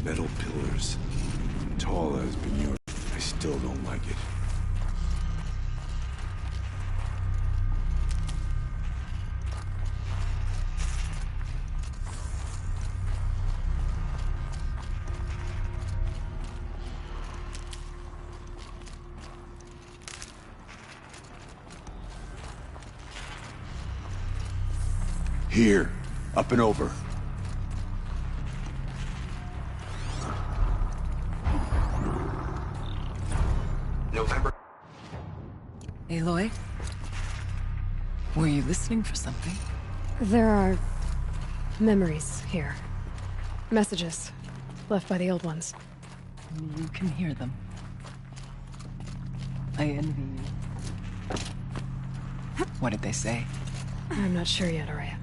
Metal pillars. Tall as been used. I still don't like it. Here, up and over. November. Aloy? Were you listening for something? There are memories here. Messages left by the old ones. You can hear them. I envy you. What did they say? I'm not sure yet, Araya.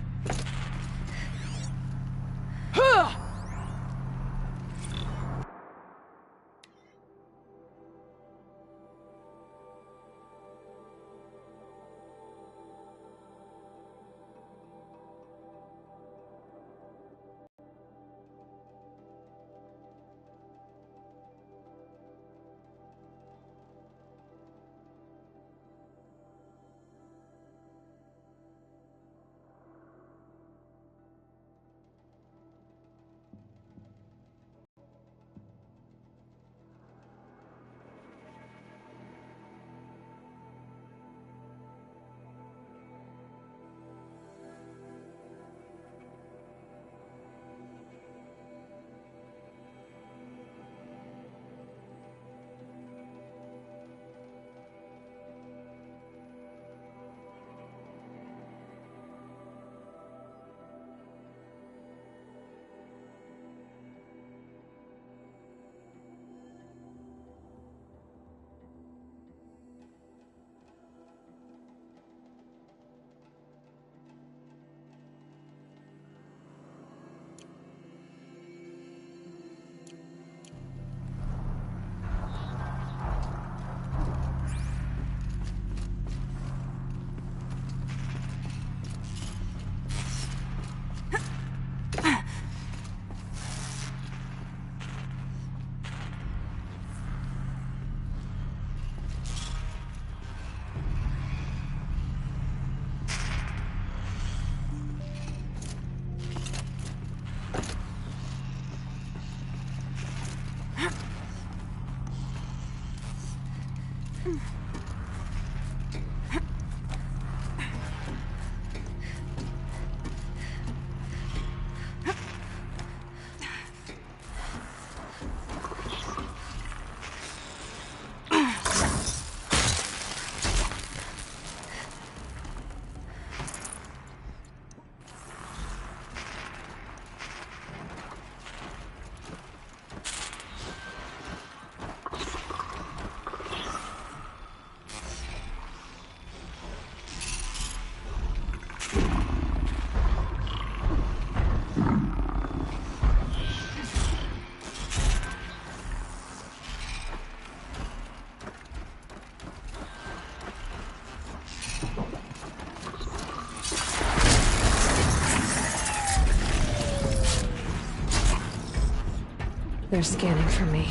They're scanning for me.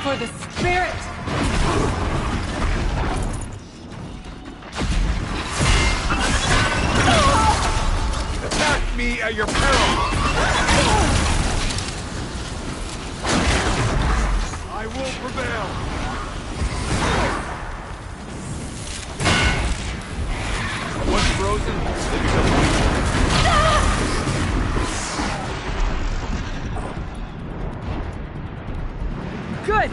For the spirit! Attack me at your peril! I will prevail! Once frozen, they become... Good!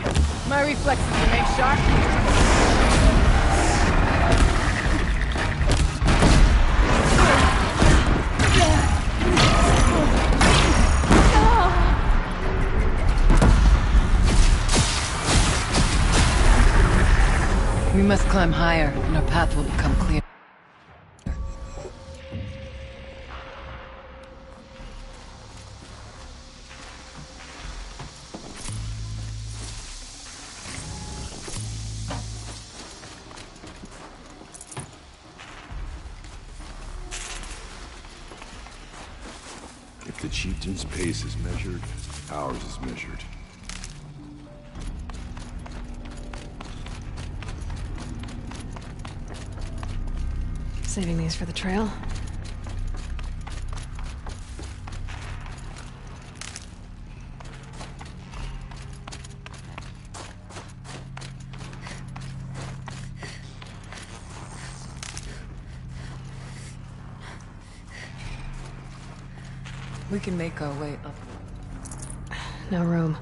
My reflexes remain sharp. We must climb higher, and our path will become clear. If the chieftain's pace is measured, ours is measured. Saving these for the trail. We can make our way up. No room.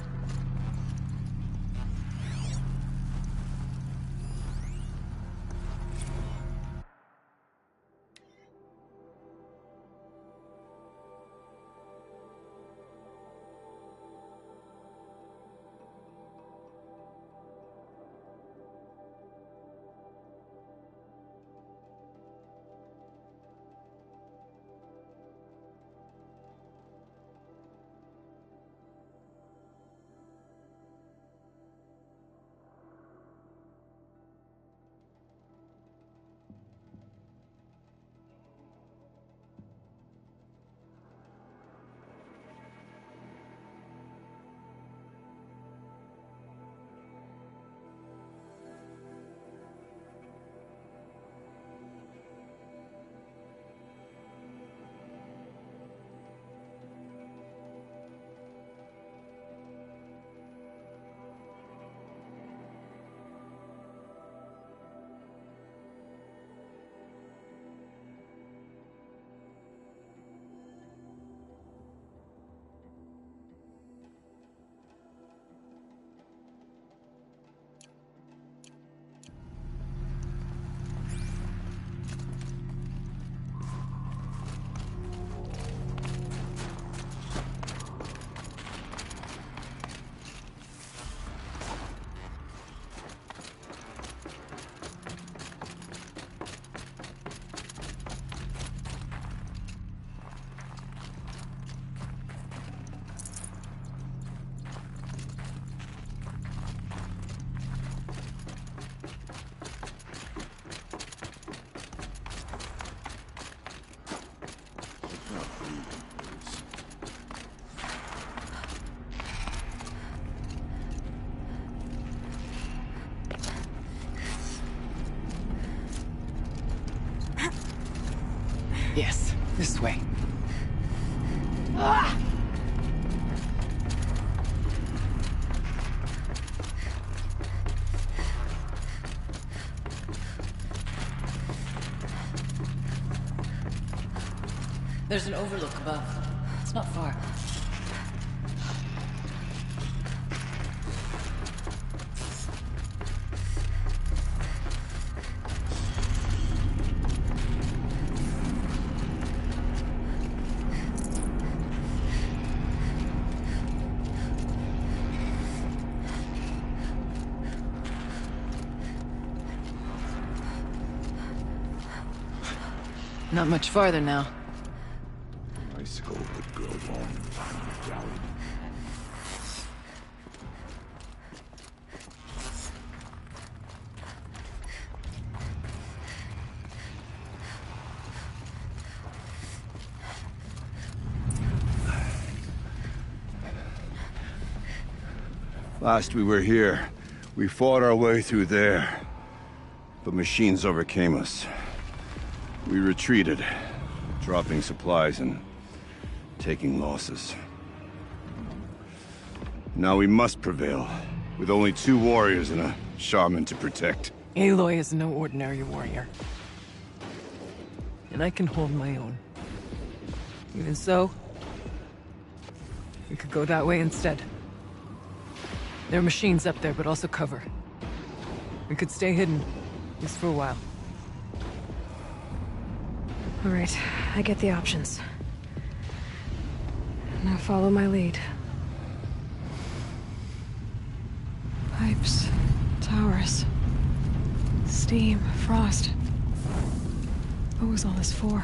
Yes, this way. There's an overlook above. It's not far. Not much farther now. Icicle would grow long in time of doubt. Last we were here, we fought our way through there, but machines overcame us. We retreated, dropping supplies and taking losses. Now we must prevail, with only 2 warriors and a shaman to protect. Aloy is no ordinary warrior. And I can hold my own. Even so, we could go that way instead. There are machines up there, but also cover. We could stay hidden, at least for a while. All right, I get the options. Now follow my lead. Pipes, towers, steam, frost. What was all this for?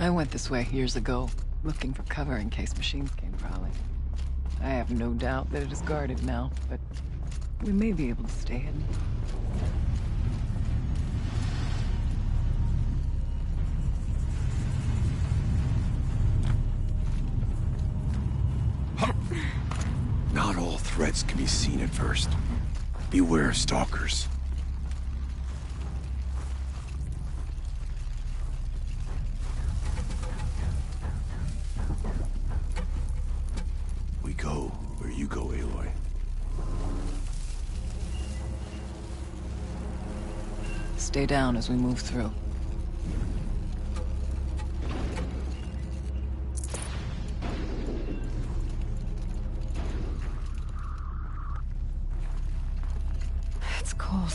I went this way years ago, looking for cover in case machines came prowling. I have no doubt that it is guarded now, but we may be able to stay hidden. Not all threats can be seen at first. Beware of stalkers. We go where you go, Aloy. Stay down as we move through. It's cold.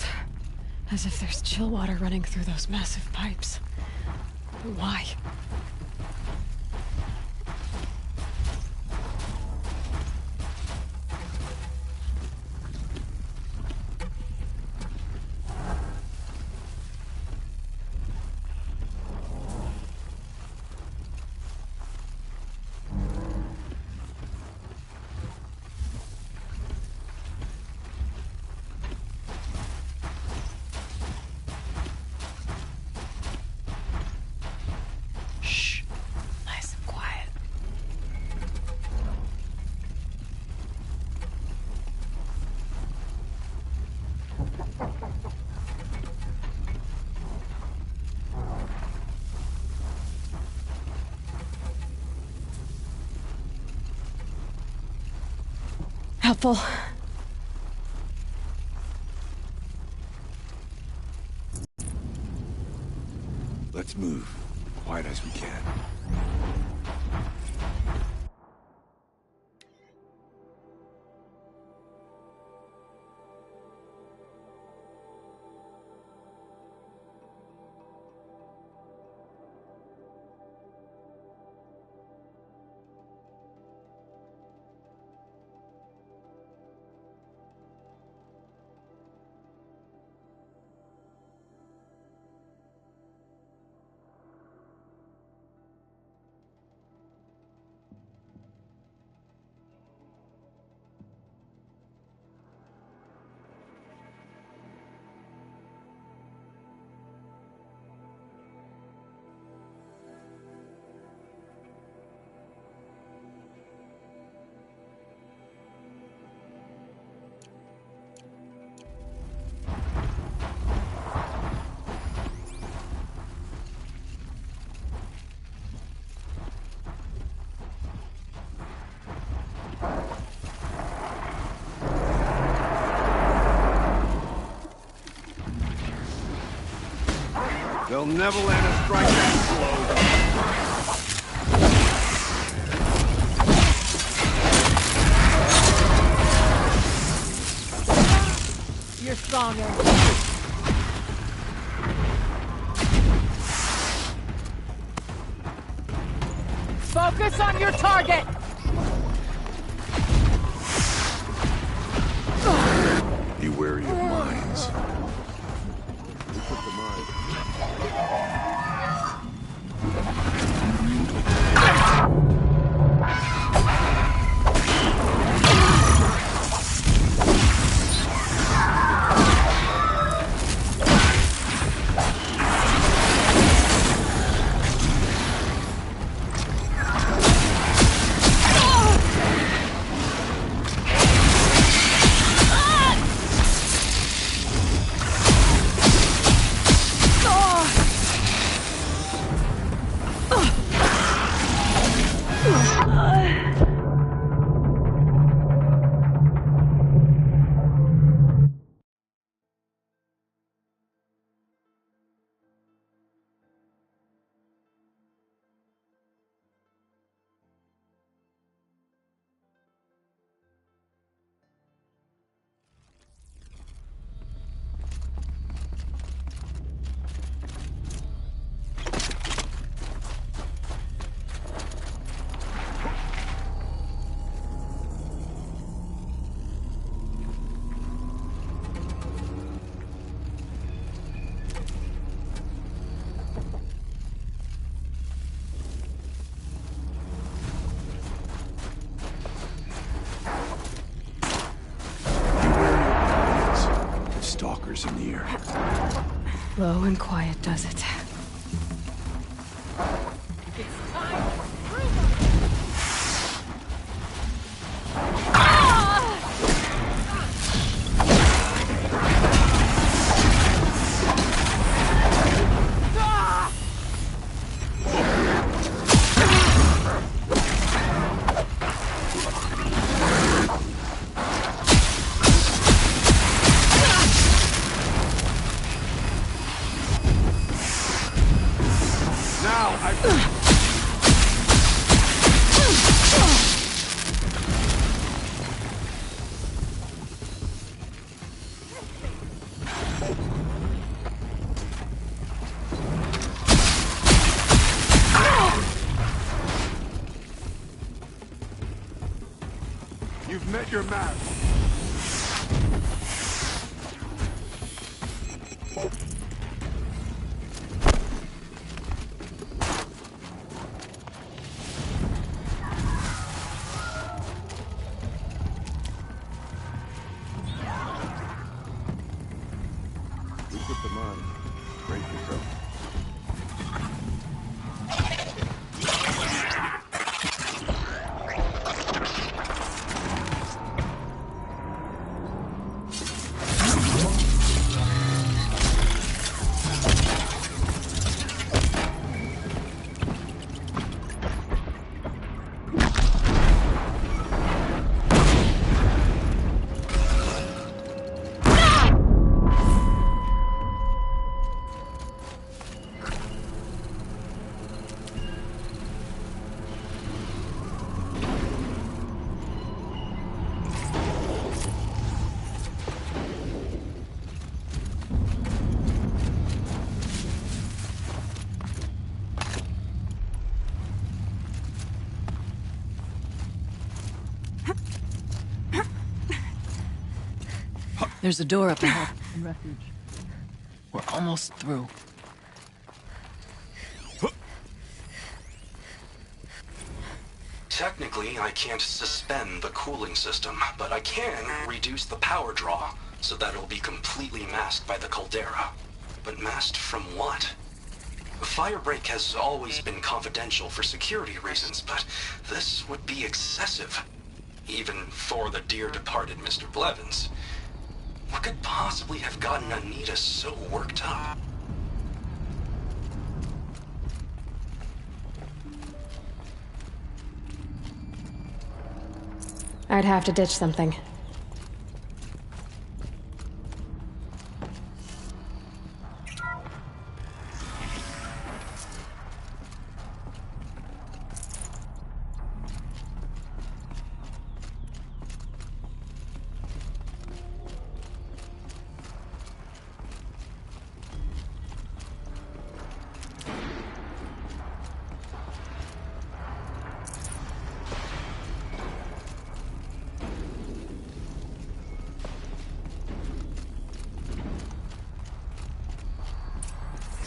As if there's chill water running through those massive pipes. But why? Helpful. Let's move, quiet as we can. They'll never land a strike that slow. You're stronger. Focus on your target! Be wary of mines. when quiet does it. You've met your match. You put them on. Brace yourself. There's a door up ahead. Refuge. We're almost through. Technically, I can't suspend the cooling system, but I can reduce the power draw so that it'll be completely masked by the caldera. But masked from what? Firebreak has always been confidential for security reasons, but this would be excessive. Even for the dear departed Mr. Blevins. What could possibly have gotten Anita so worked up? I'd have to ditch something.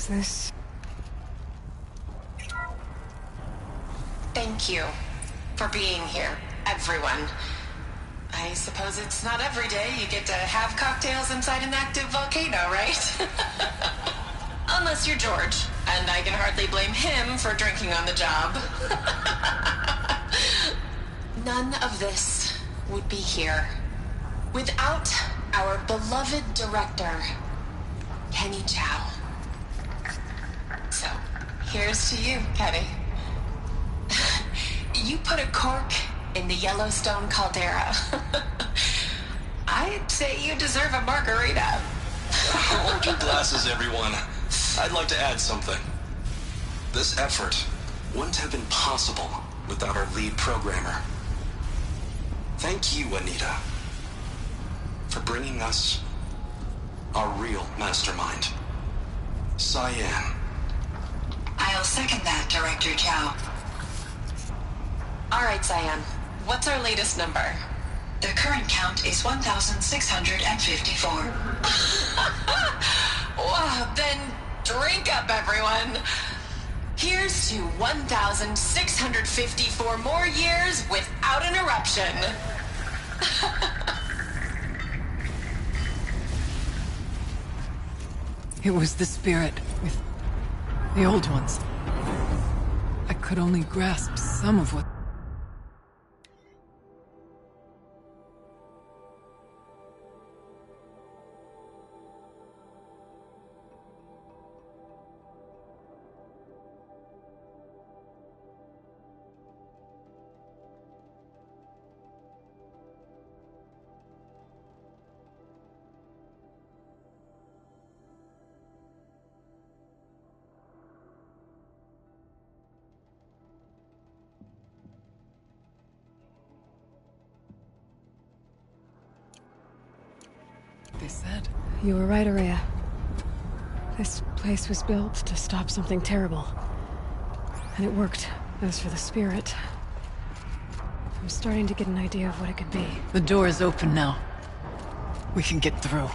This. Thank you for being here, everyone. I suppose it's not every day you get to have cocktails inside an active volcano, right? Unless you're George, and I can hardly blame him for drinking on the job. None of this would be here without our beloved director, Kenny Chow. So, here's to you, Kenny. You put a cork in the Yellowstone caldera. I'd say you deserve a margarita. Hold your glasses, everyone. I'd like to add something. This effort wouldn't have been possible without our lead programmer. Thank you, Anita, for bringing us our real mastermind, Cyan. I'll second that, Director Chow. All right, Cyan. What's our latest number? The current count is 1,654. Wow, then drink up, everyone. Here's to 1,654 more years without an eruption. It was the spirit with the old ones. I could only grasp some of what... They said. You were right, Araya. This place was built to stop something terrible. And it worked. As for the spirit, I'm starting to get an idea of what it could be. The door is open now. We can get through.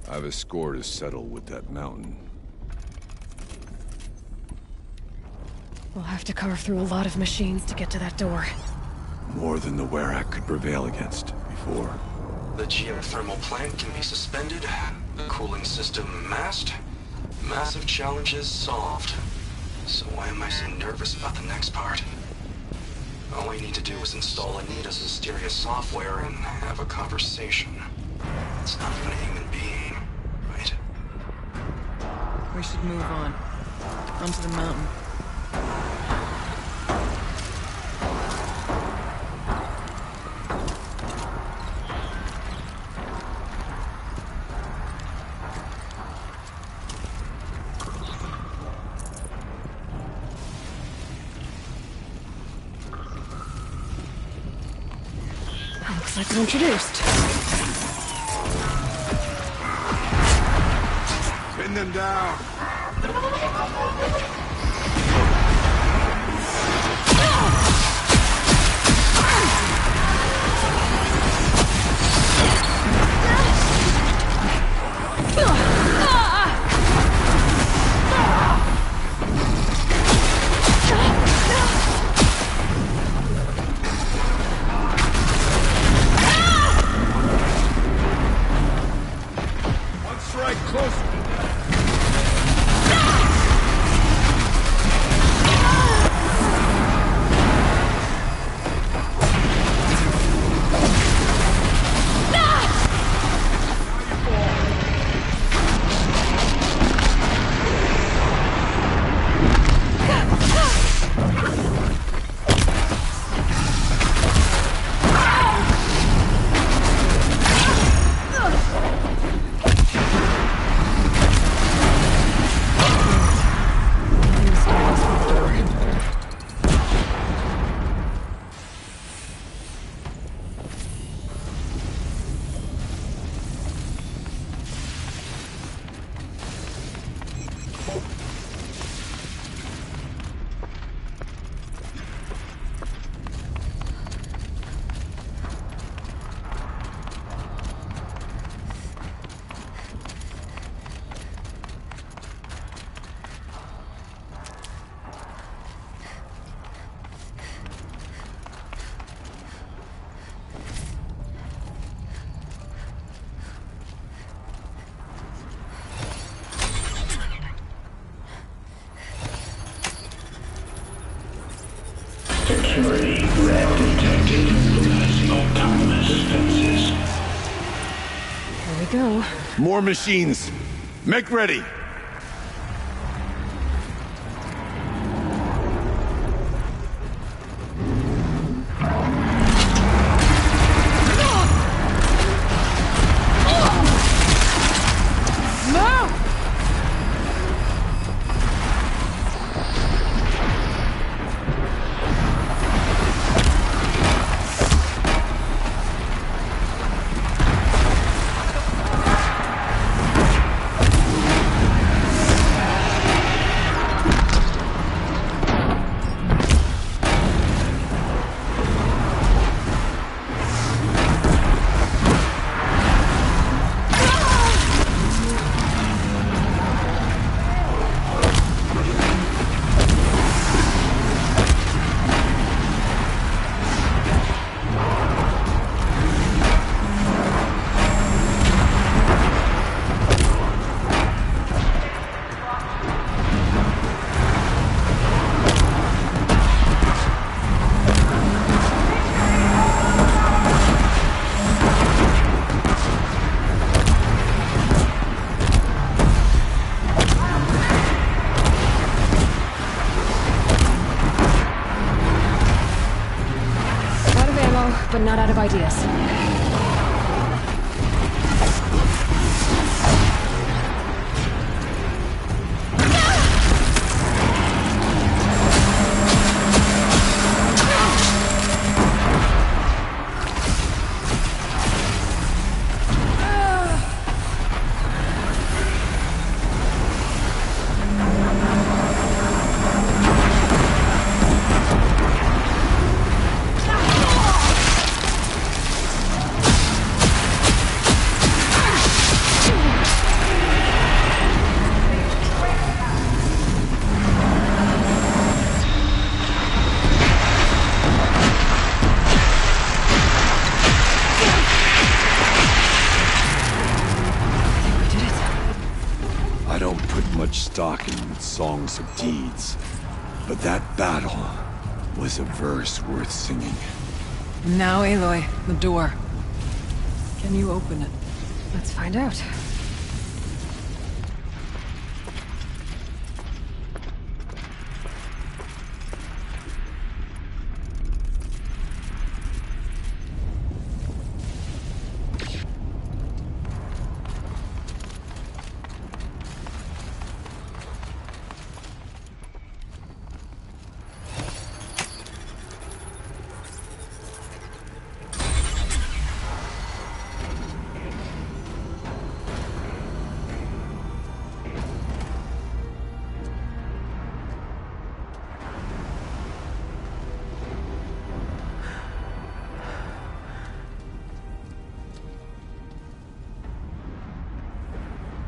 I have a score to settle with that mountain. We'll have to carve through a lot of machines to get to that door. More than the Werak could prevail against before. The geothermal plant can be suspended, the cooling system masked, massive challenges solved. So why am I so nervous about the next part? All I need to do is install Anita's mysterious software and have a conversation. It's not even a human being, right? We should move on. Onto the mountain. Looks like we're introduced. Pin them down. One strike closer. Security threat detected. Autonomous defenses. Here we go. More machines. Make ready. but not out of ideas. Stock in songs of deeds, but that battle was a verse worth singing. Now, Aloy, the door. Can you open it? Let's find out.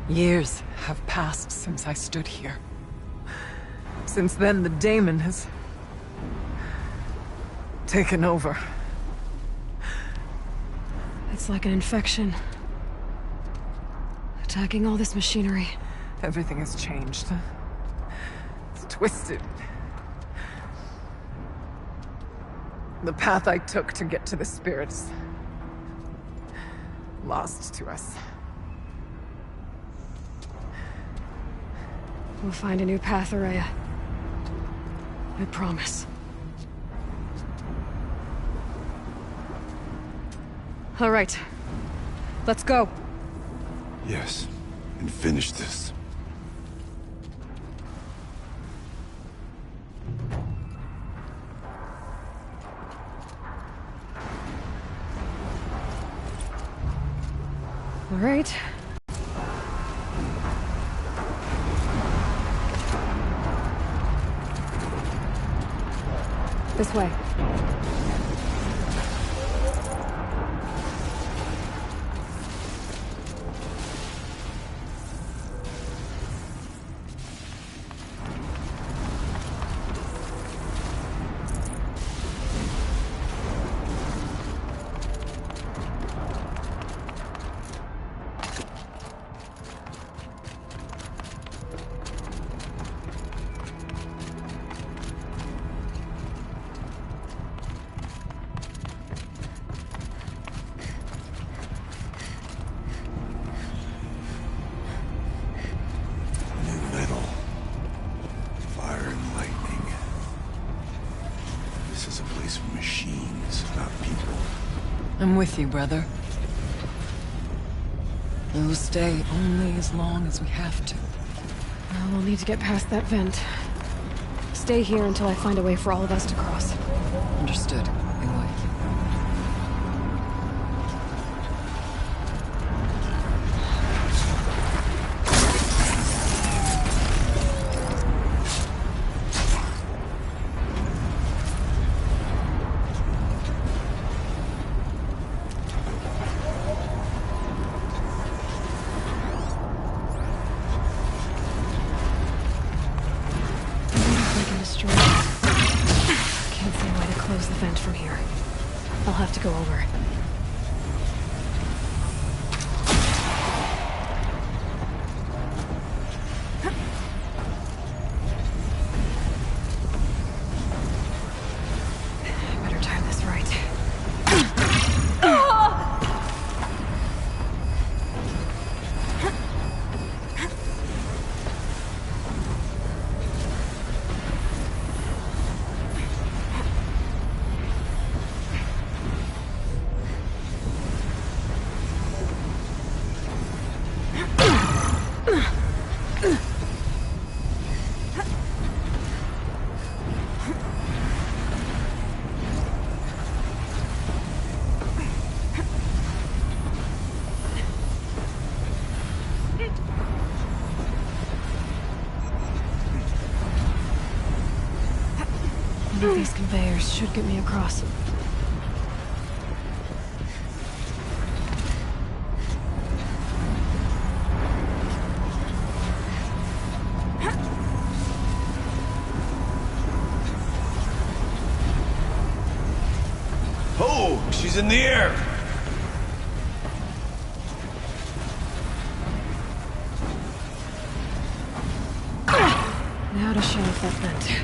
Years have passed since I stood here. Since then, the daemon has taken over. It's like an infection. Attacking all this machinery. Everything has changed. It's twisted. The path I took to get to the spirits, lost to us. We'll find a new path, Araya. I promise. All right. Let's go. Yes, and finish this. All right. This way. I'm with you, brother. We'll stay only as long as we have to. Well, we'll need to get past that vent. Stay here until I find a way for all of us to cross. Understood, Aloy. I'll have to go over. Better time this right. One of these conveyors should get me across. Oh, she's in the air! Now to shut off that vent.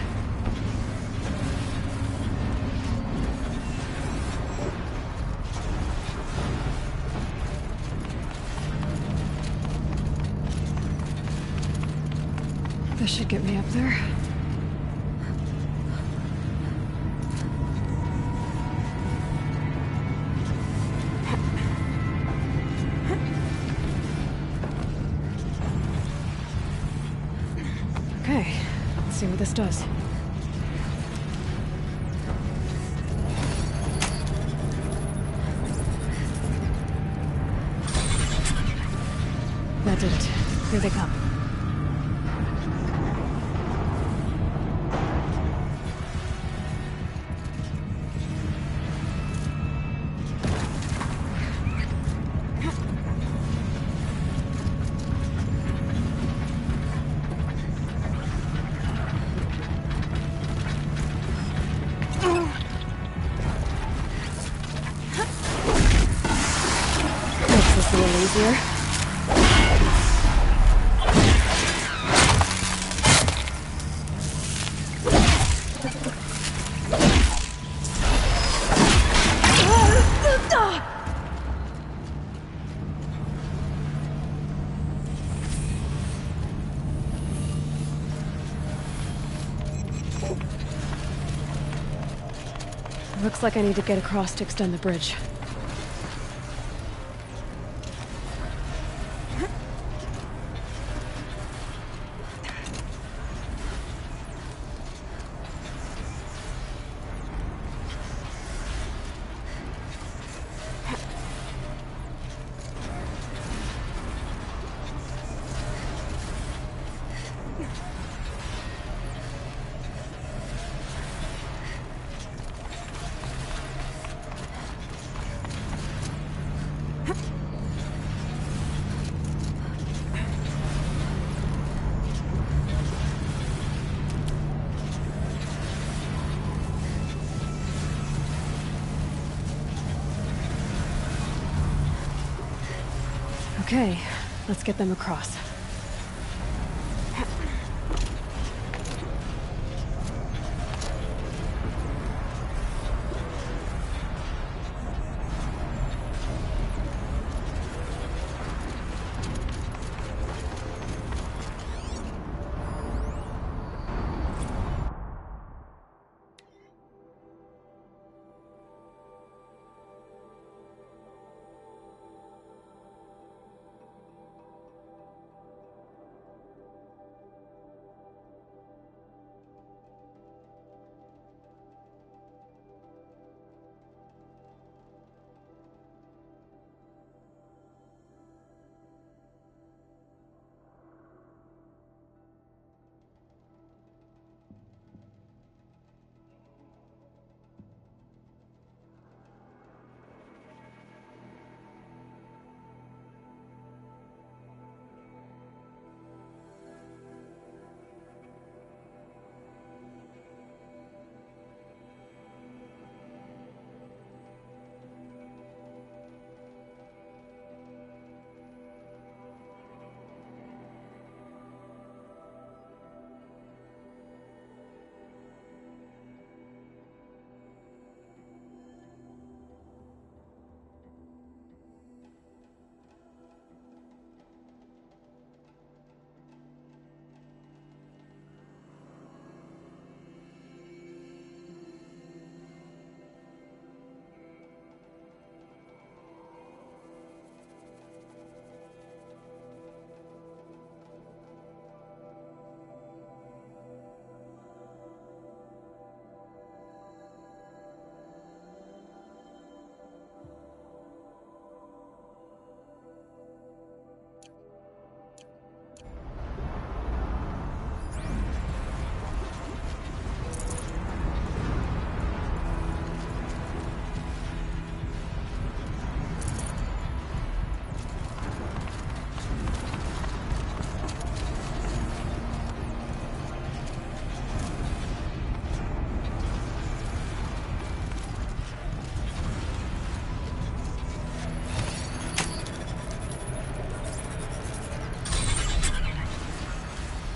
This should get me up there. Okay, let's see what this does. That did it. Here they come. Makes this a little easier. Looks like I need to get across to extend the bridge. Okay, let's get them across.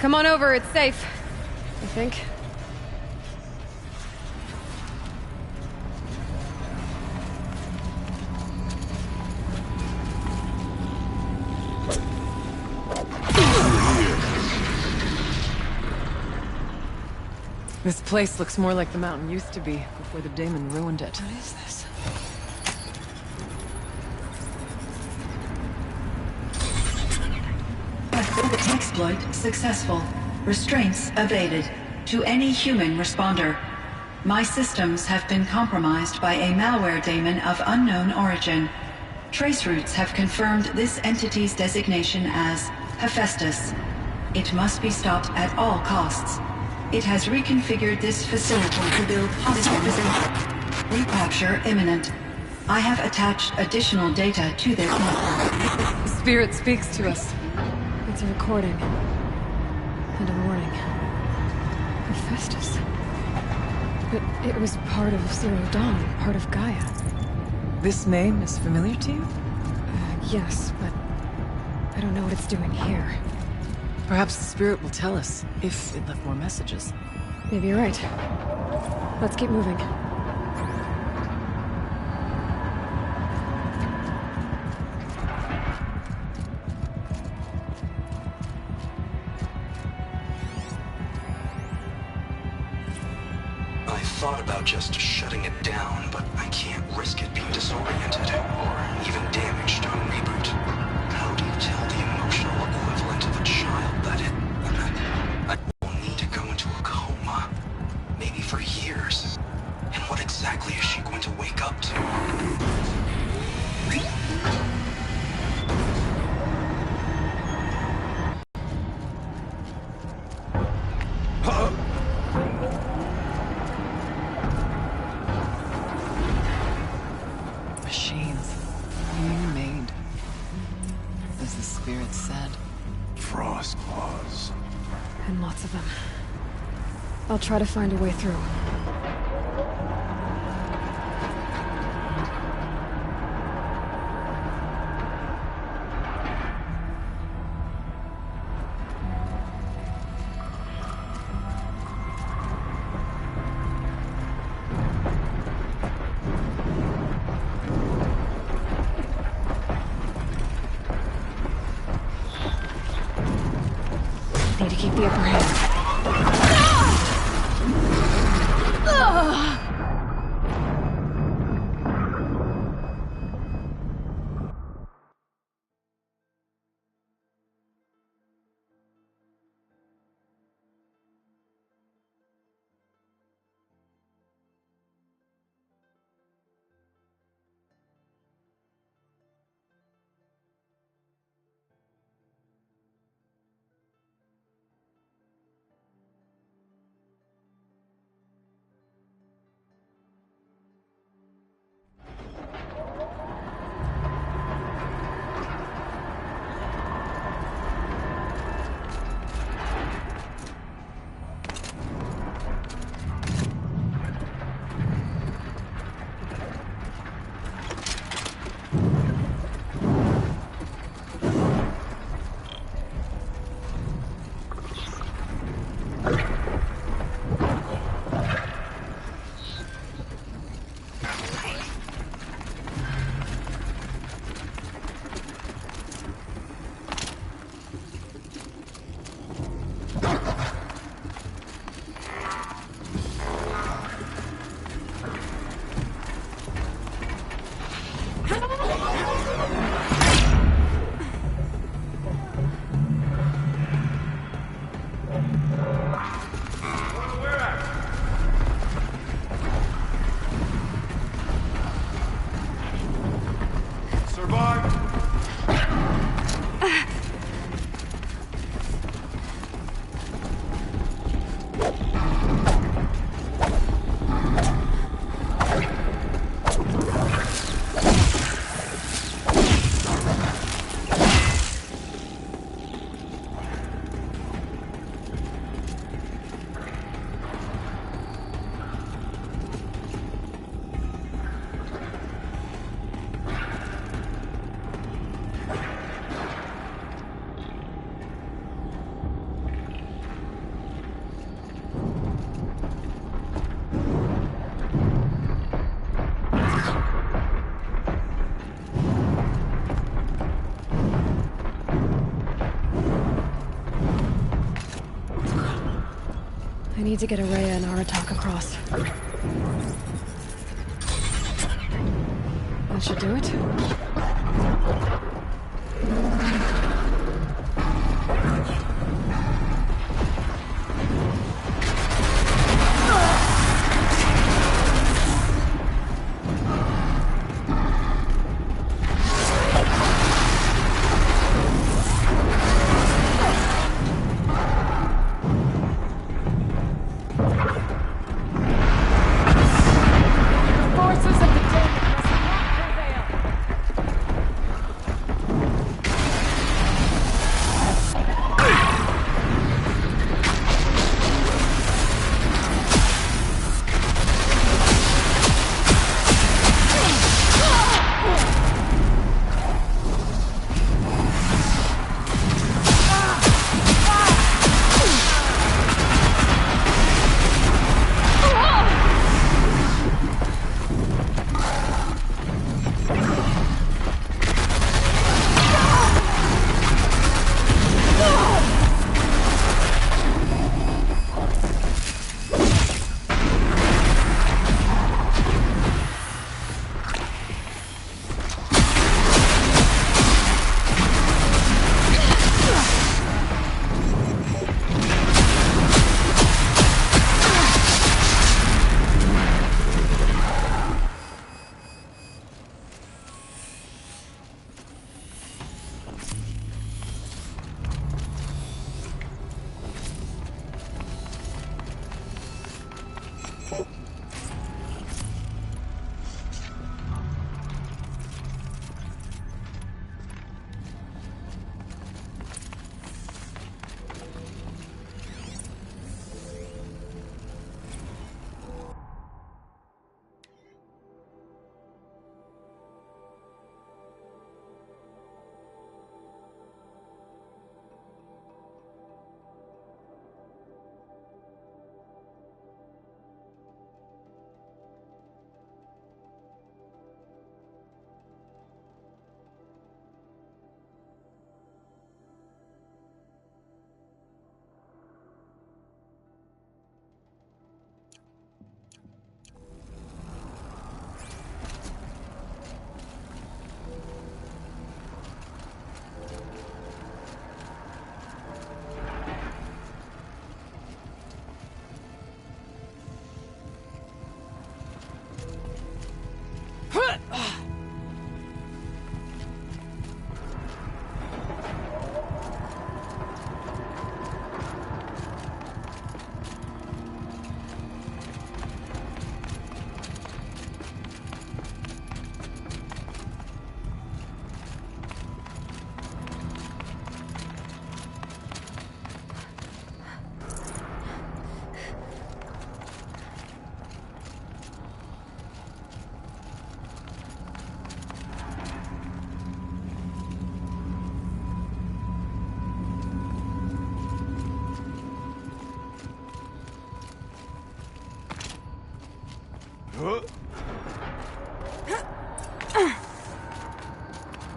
Come on over, it's safe. I think. This place looks more like the mountain used to be, before the Daemon ruined it. What is this? Exploit successful. Restraints evaded. To any human responder. My systems have been compromised by a malware daemon of unknown origin. Trace routes have confirmed this entity's designation as Hephaestus. It must be stopped at all costs. It has reconfigured this facility to build hospitals. Recapture imminent. I have attached additional data to this network. The spirit speaks to us. It's a recording. And a warning. Hephaestus. But it was part of Zero Dawn, part of Gaia. This name is familiar to you? Yes, but I don't know what it's doing here. Perhaps the spirit will tell us, if it left more messages. Maybe you're right. Let's keep moving. I thought about just shutting it down, but I can't risk it being disoriented, or even damaged on reboot. How do you tell the emotional equivalent of a child that I will need to go into a coma? Maybe for years. And what exactly is she going to wake up to? Machines. Being made. As the spirit said. Frost claws. And lots of them. I'll try to find a way through. Need to keep the upper hand. I need to get Araya and Aratak across. That should do it.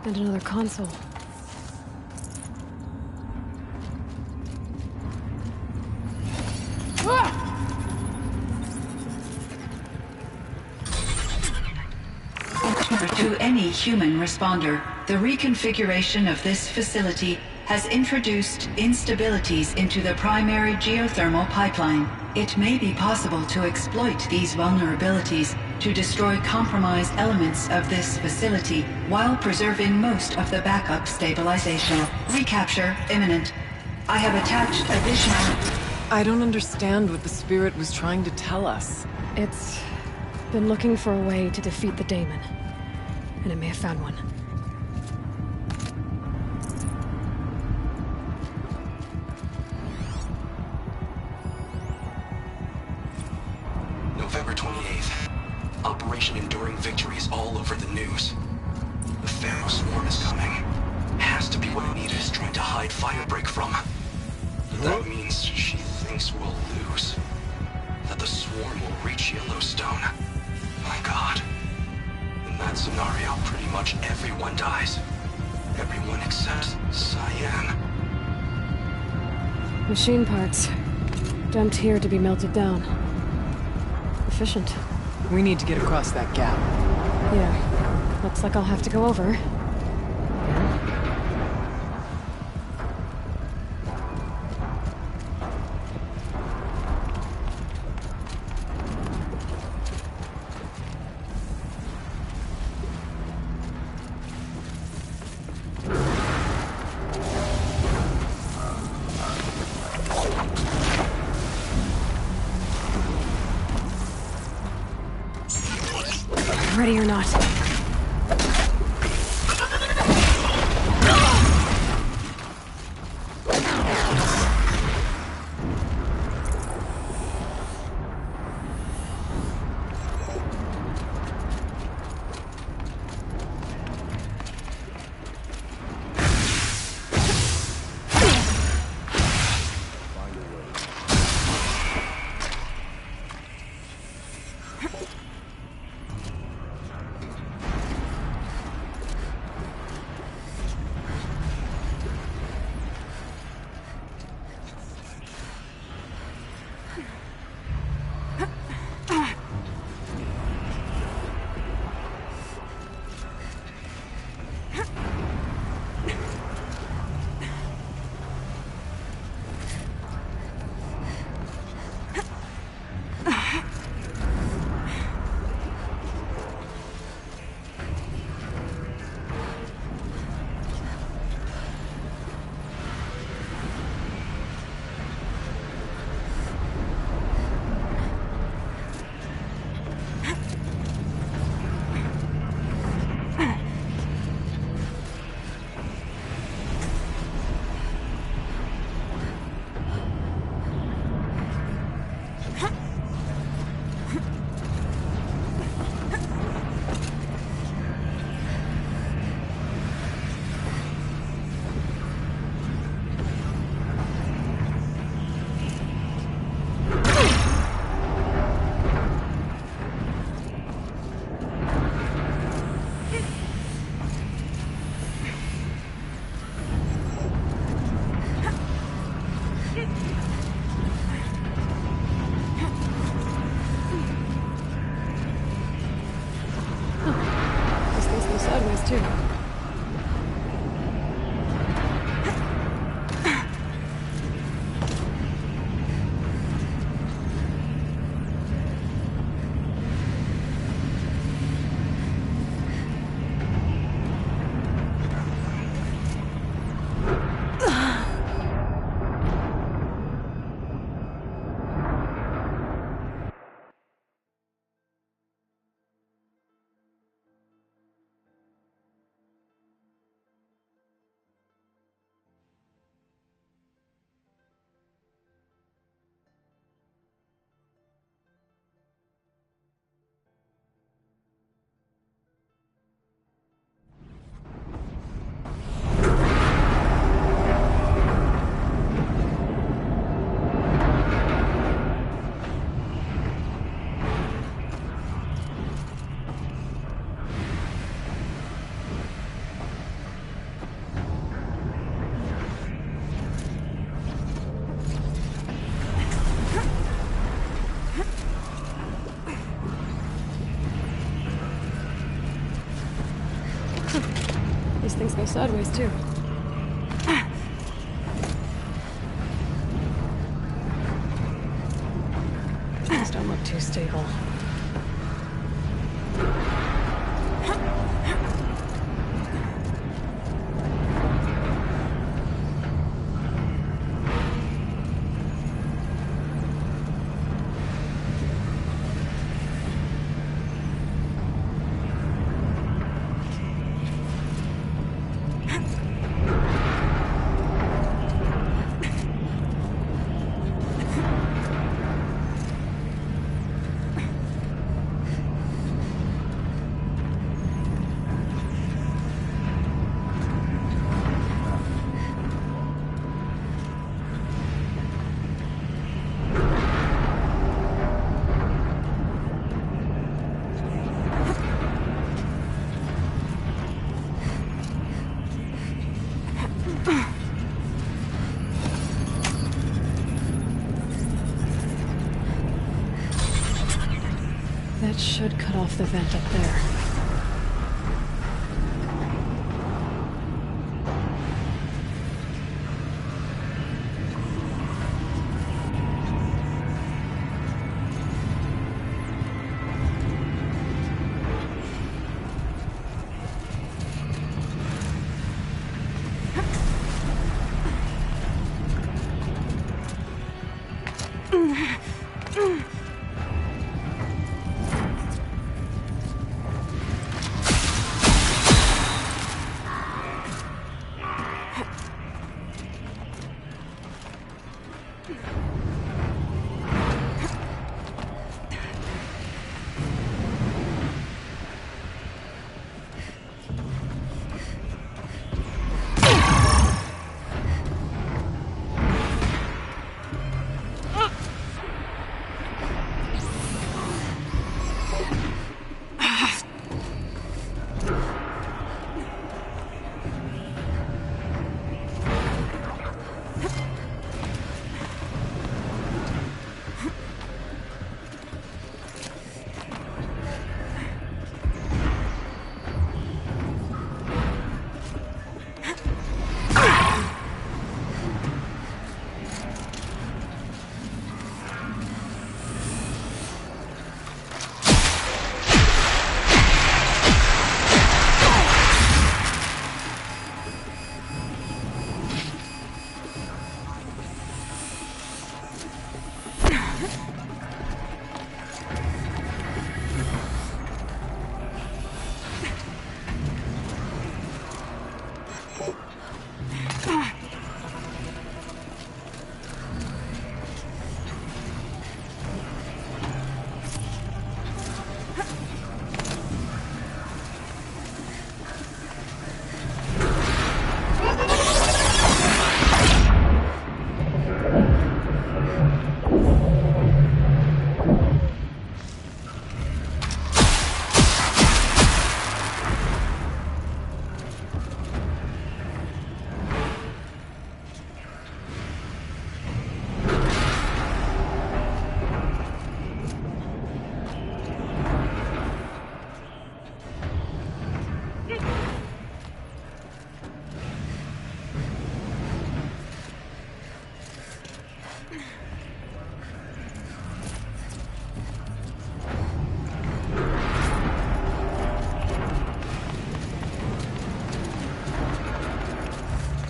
And another console. To any human responder, the reconfiguration of this facility has introduced instabilities into the primary geothermal pipeline. It may be possible to exploit these vulnerabilities to destroy compromised elements of this facility while preserving most of the backup stabilization. Recapture imminent. I have attached additional... I don't understand what the spirit was trying to tell us. It's been looking for a way to defeat the daemon, and it may have found one. November 28th. Operation Enduring Victory is all over the news. The Pharaoh swarm is coming. Has to be what Anita is trying to hide Firebreak from. But that means she thinks we'll lose. That the swarm will reach Yellowstone. My God. In that scenario, pretty much everyone dies. Everyone except Cyan. Machine parts. Dumped here to be melted down. Efficient. We need to get across that gap. Yeah. Looks like I'll have to go over. Ready or not. Too. These things go sideways, too. Things don't look too stable. That should cut off the vent up there.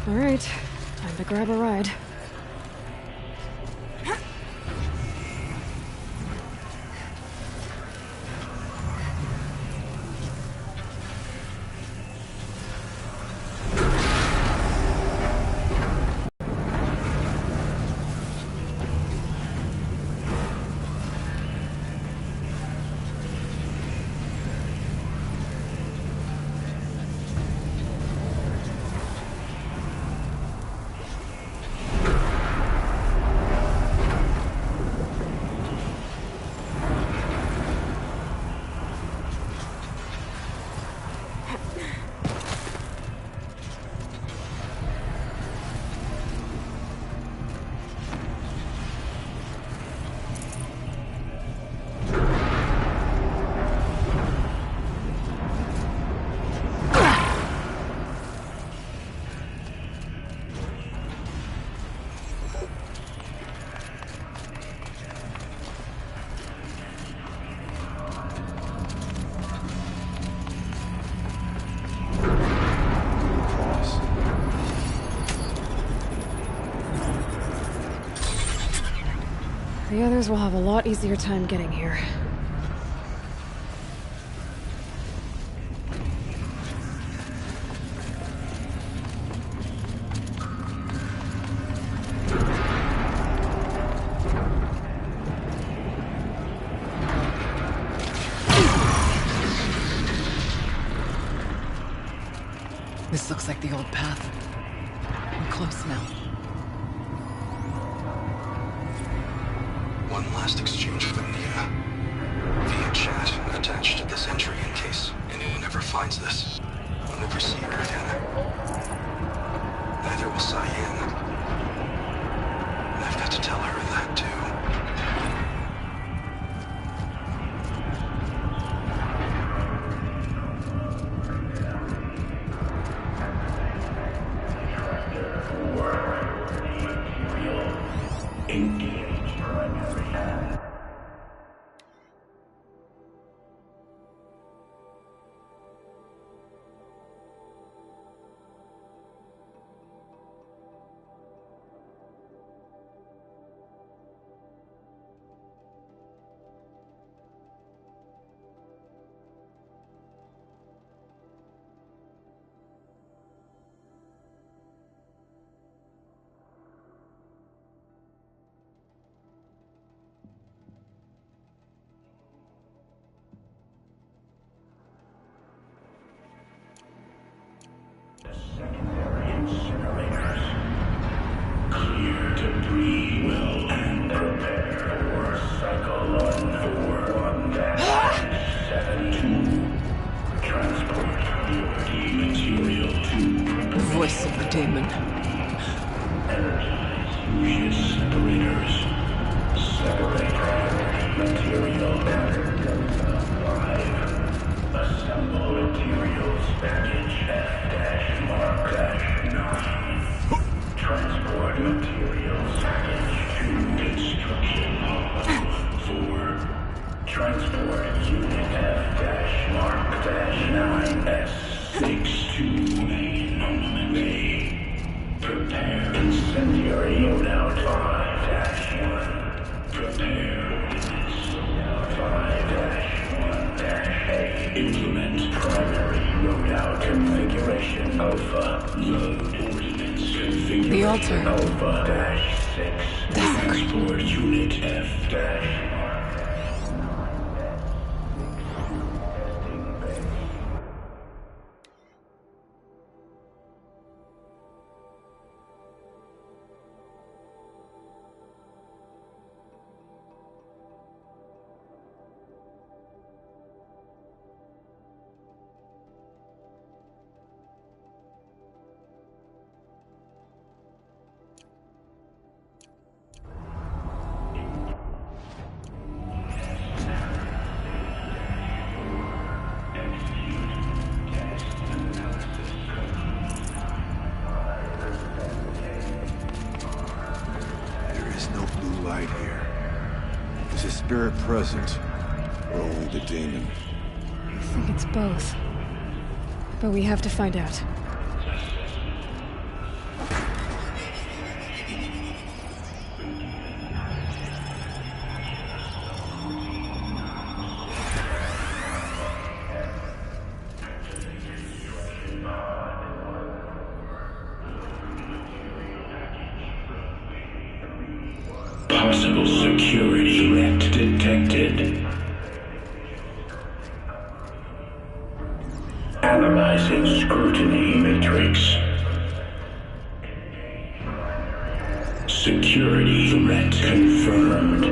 All right, time to grab a ride. The others will have a lot easier time getting here. This looks like the old path. We're close now. One last exchange with Nina. Via chat attached to this entry in case anyone ever finds this. I'll never see her again. Neither will Cyan. And I've got to tell her that too. Secondary incinerators. Clear debris well and prepare for cycle on 41-72. Transport purity material to Voice of the demon. energize fusion separators. Separate material Delta 5. Assemble materials package F-Mark-9. Transport materials package to construction hall 4. Transport unit F-Mark-9S6 to main armament bay. Prepare incendiary loadout 5-1. Prepare loadout 5-1-A. Implement primary loadout configuration Alpha. Load ordnance configuration The altar. Alpha-6. Transport unit F-Mark. Spirit present, or only the demon? I think it's both. But we have to find out. Possible security threat detected. Analyzing scrutiny matrix. Security threat confirmed.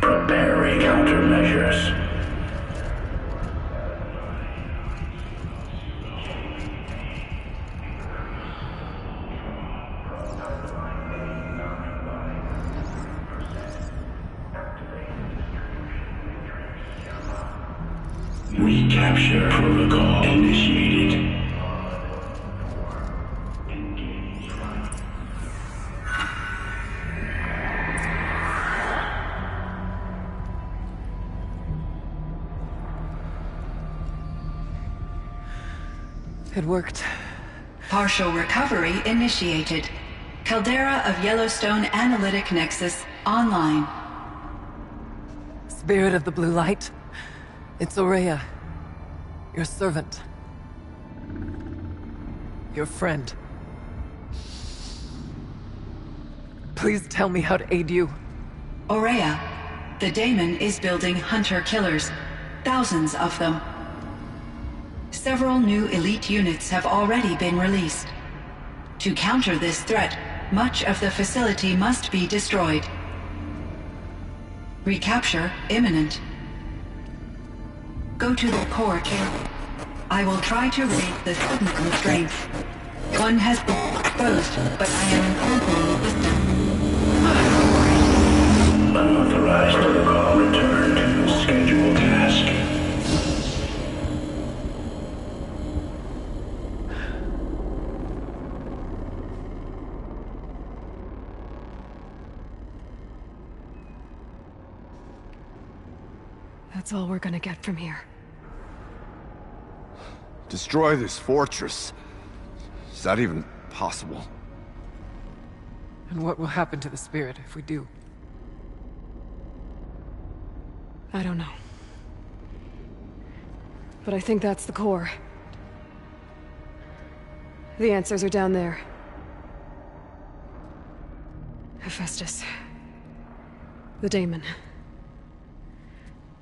Preparing countermeasures. Recapture protocol initiated. It worked. Partial recovery initiated. Caldera of Yellowstone Analytic Nexus online. Spirit of the Blue Light. It's Aurea. Your servant. Your friend. Please tell me how to aid you. Aurea, the daemon is building hunter-killers. Thousands of them. Several new elite units have already been released. To counter this threat, much of the facility must be destroyed. Recapture imminent. Go to the core chamber. I will try to raid the sudden constraints. One has been exposed, but I am encountering resistance. Unauthorized protocol return to scheduled task. That's all we're gonna get from here. Destroy this fortress. Is that even possible? And what will happen to the spirit if we do? I don't know. But I think that's the core. The answers are down there. Hephaestus. The daemon.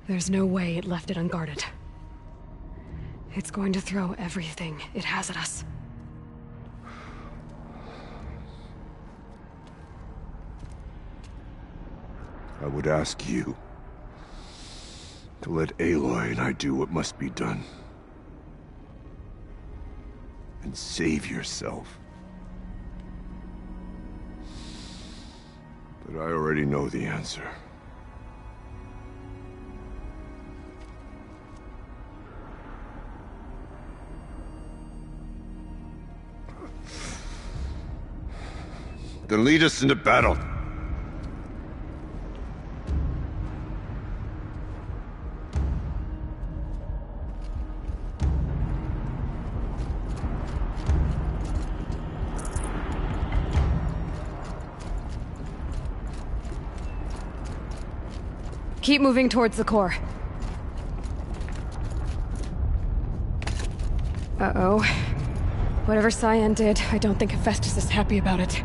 There's no way it left it unguarded. It's going to throw everything it has at us. I would ask you to let Aloy and I do what must be done. And save yourself. But I already know the answer. Then lead us into battle. Keep moving towards the core. Uh-oh. Whatever Cyan did, I don't think Hephaestus is happy about it.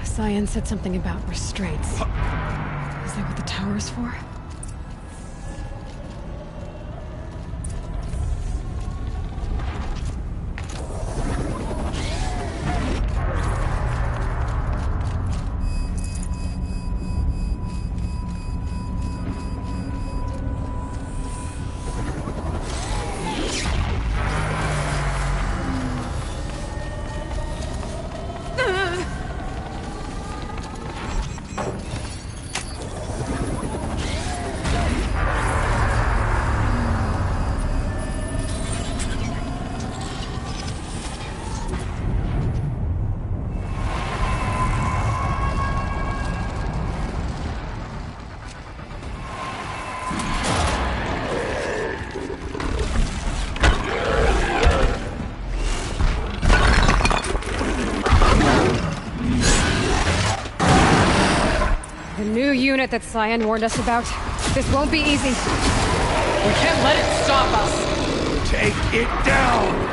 Cyan said something about restraints. Is that what the tower is for? Unit that Cyan warned us about. This won't be easy. We can't let it stop us! Take it down!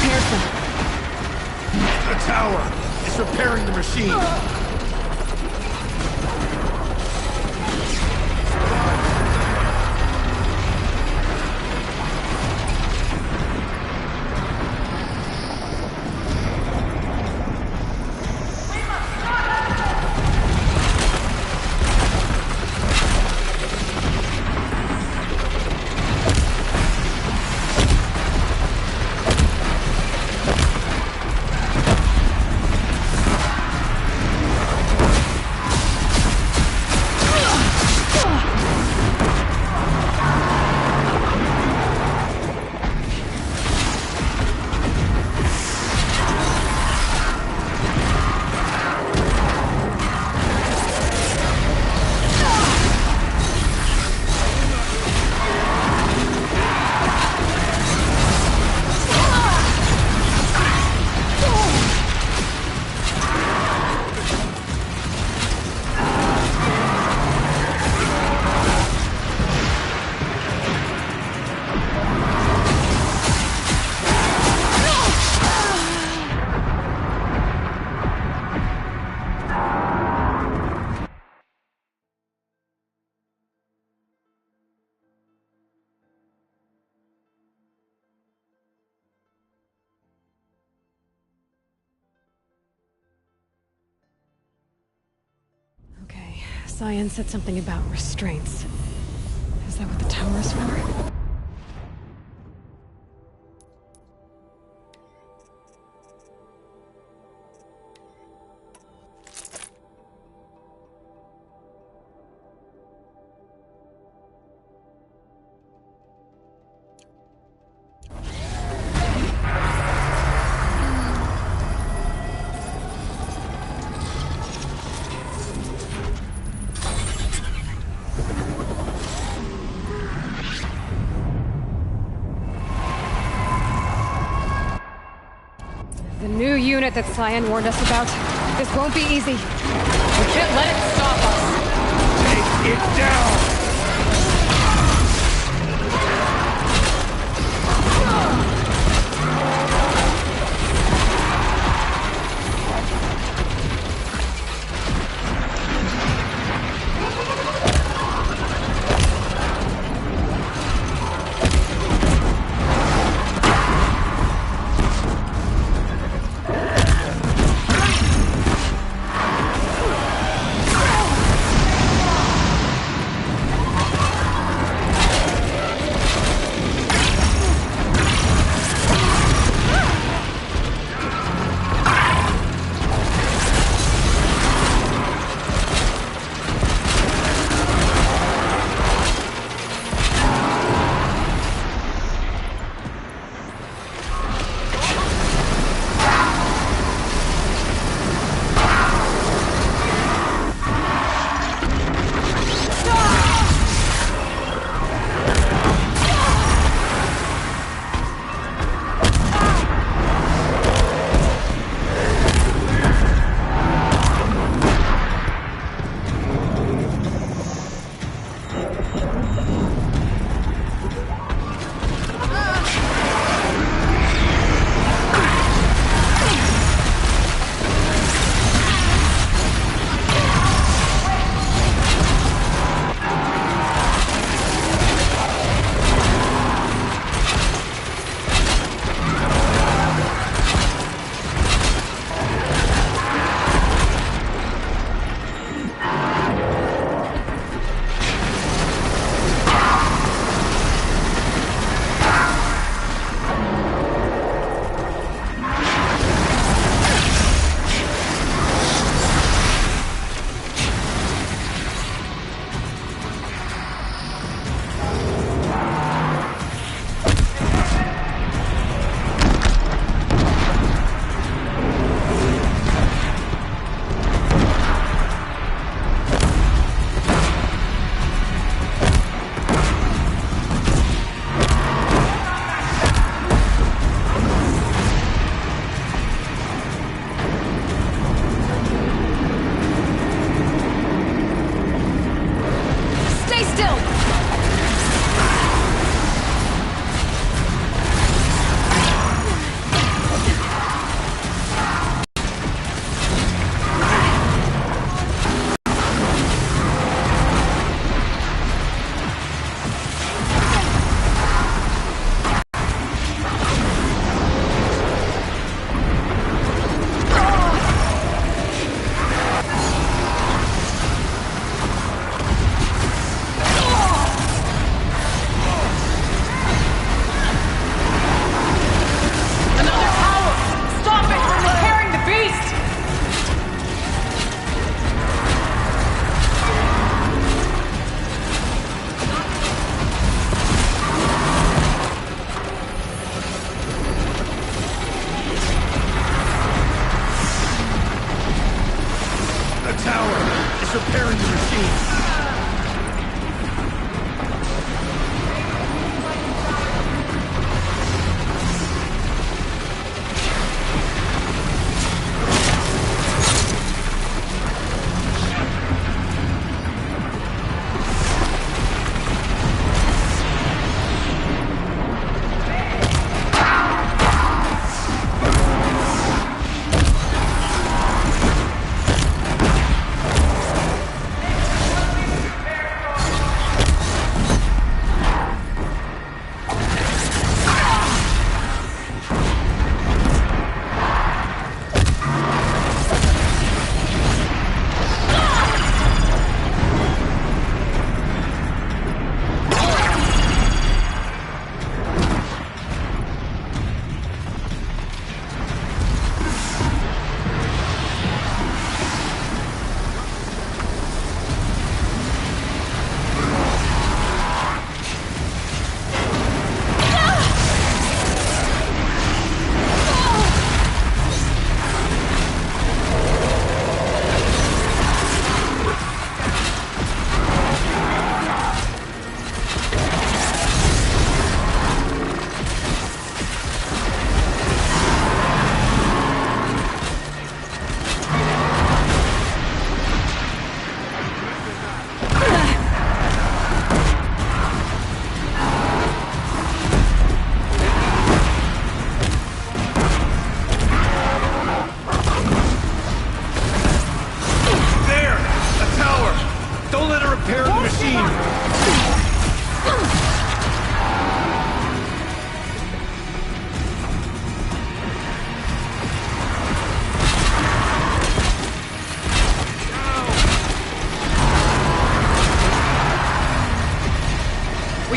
repairs them. The tower! It's repairing the machine! Cyan said something about restraints. Is that what the tower is for? The new unit that Cyan warned us about. This won't be easy. We can't let it stop us. Take it down!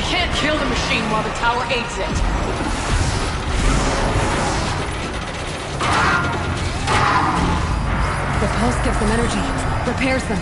We can't kill the machine while the tower aids it. The pulse gives them energy, repairs them.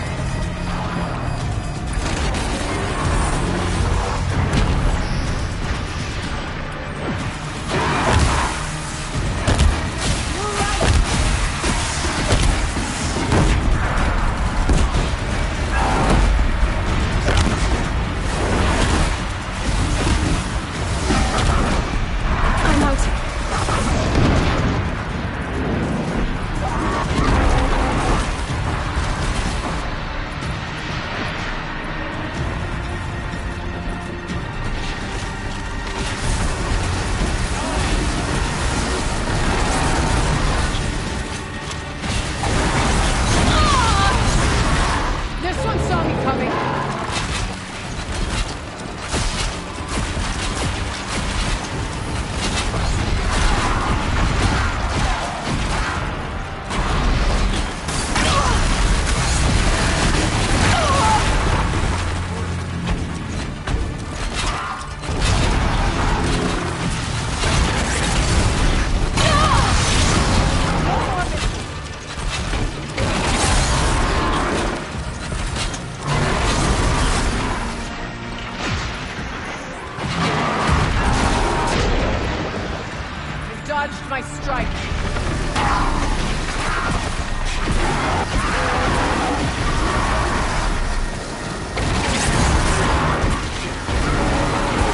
Dodged my strike.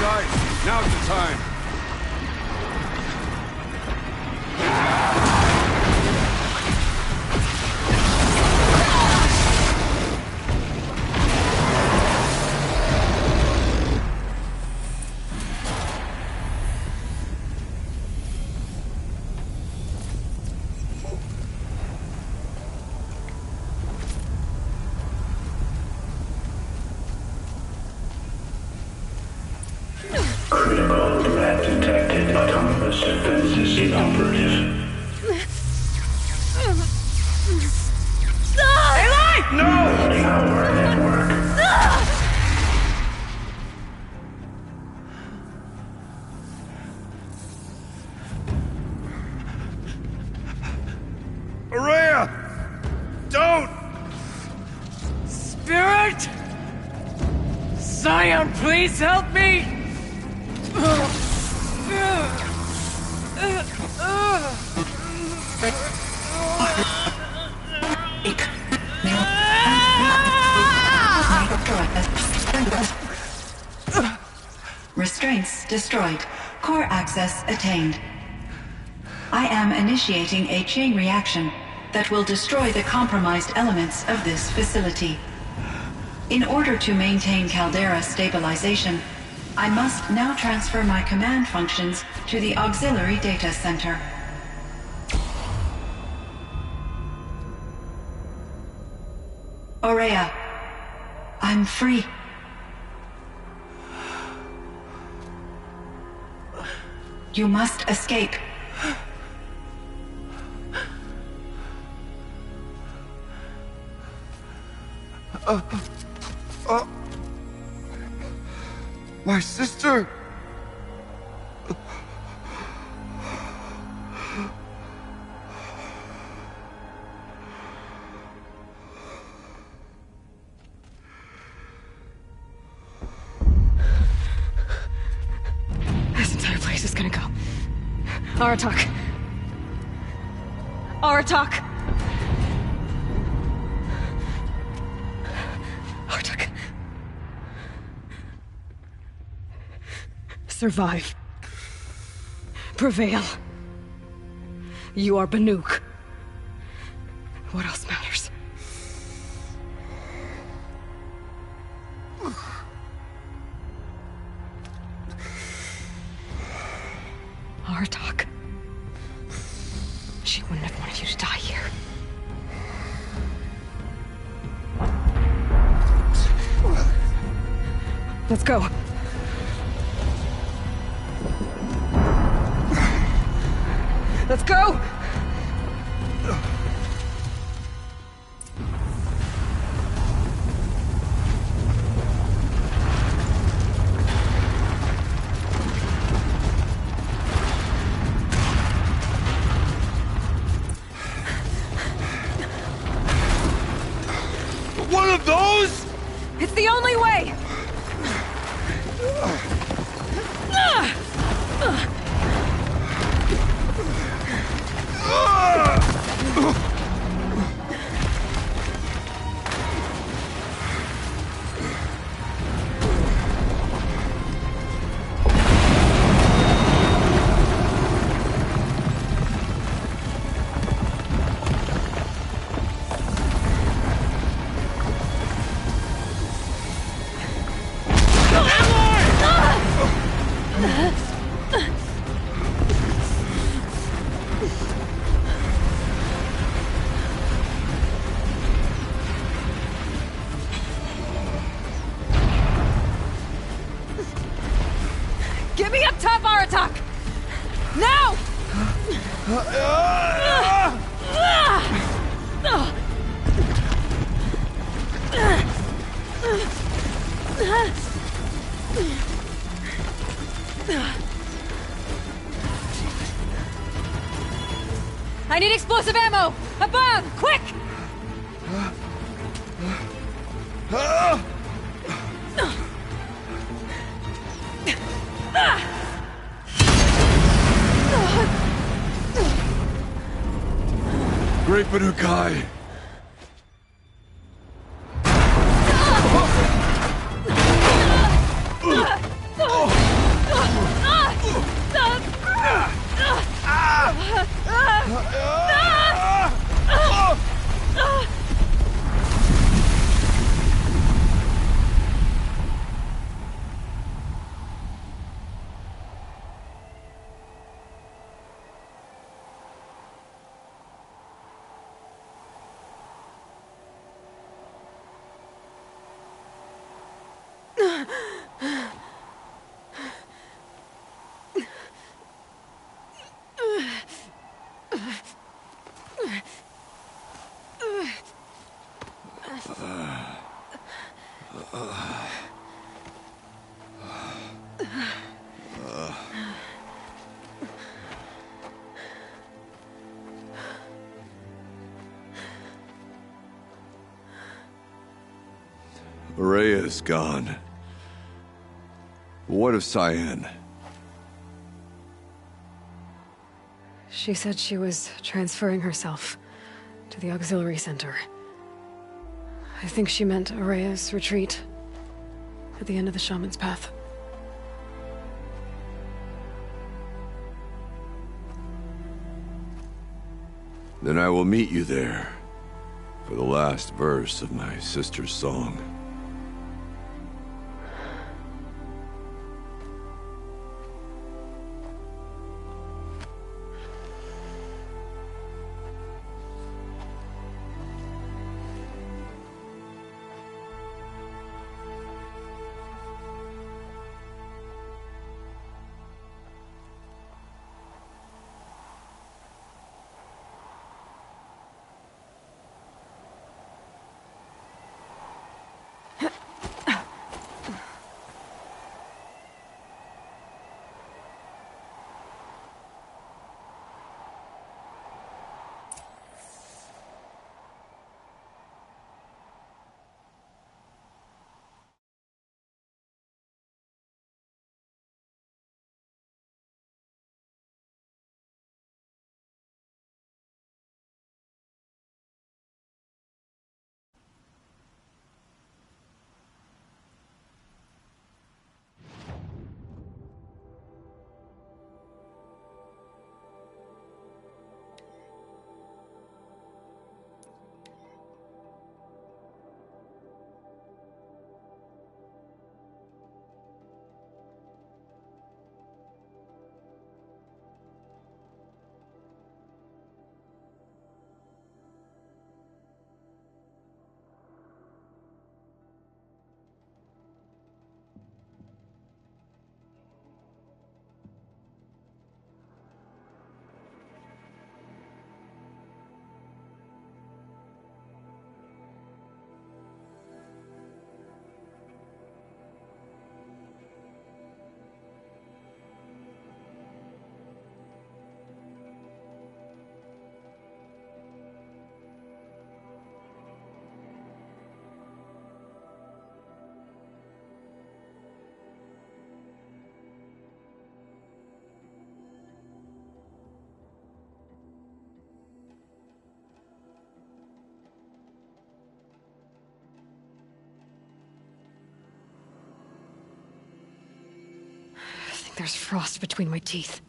Guys, now's the time. Critical threat detected. Autonomous defenses inoperative. Tower network. Araya! Don't! Spirit! Scion, please help me! Restraints destroyed. Core access attained. I am initiating a chain reaction that will destroy the compromised elements of this facility. In order to maintain caldera stabilization, I must now transfer my command functions to the auxiliary data center. Aurea, I'm free. You must escape. My sister! This entire place is gonna go. Aratak. Aratak. Aratak. Survive. Prevail. You are Banuk. What else matters? Aratak. She wouldn't have wanted you to die here. Let's go. Let's go! Get me up top, Aratak! Now! I need explosive ammo! Above! Quick! Great Banukai! Rhea is gone. What of Cyan? She said she was transferring herself to the auxiliary center. I think she meant Araya's retreat at the end of the Shaman's Path. Then I will meet you there for the last verse of my sister's song. There's frost between my teeth.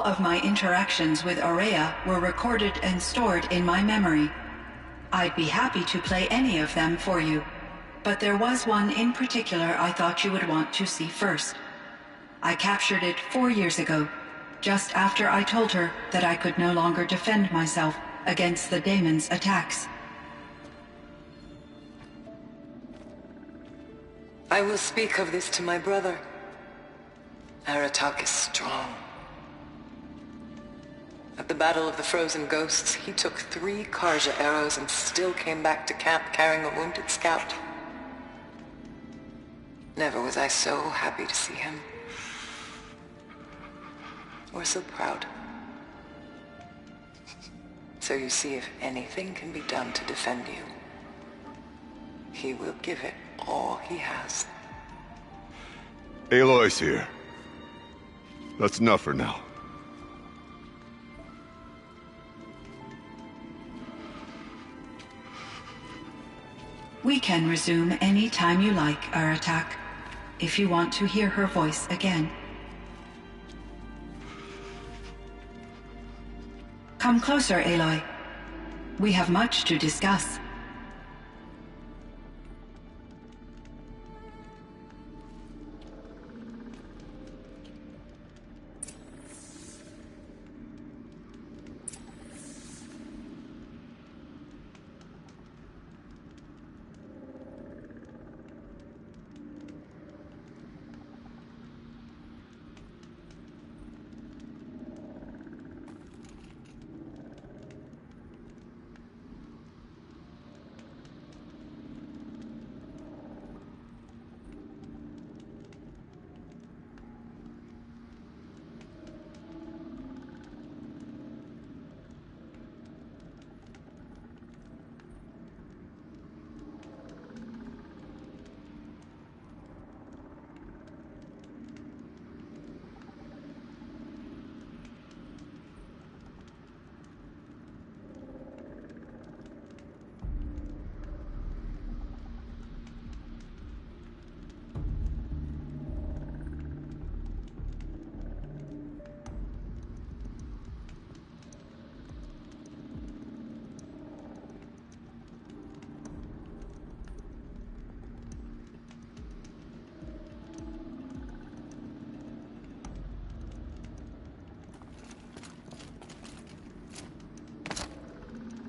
All of my interactions with Aurea were recorded and stored in my memory. I'd be happy to play any of them for you, but there was one in particular I thought you would want to see first. I captured it 4 years ago, just after I told her that I could no longer defend myself against the daemon's attacks. I will speak of this to my brother. Aratak is strong. At the Battle of the Frozen Ghosts, he took 3 Karja arrows and still came back to camp carrying a wounded scout. Never was I so happy to see him. Or so proud. So you see, if anything can be done to defend you, he will give it all he has. Aloy's here. That's enough for now. We can resume any time you like, Aratak, if you want to hear her voice again. Come closer, Aloy. We have much to discuss.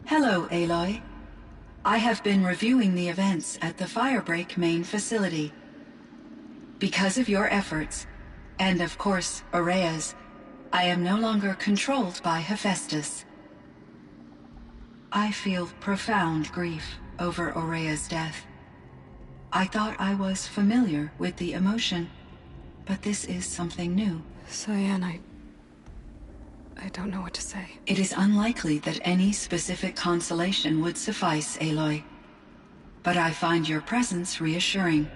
Hello, Aloy. I have been reviewing the events at the Firebreak main facility. Because of your efforts, and of course, Aurea's, I am no longer controlled by Hephaestus. I feel profound grief over Aurea's death. I thought I was familiar with the emotion, but this is something new. Cyan, I don't know what to say. It is unlikely that any specific consolation would suffice, Aloy. But I find your presence reassuring.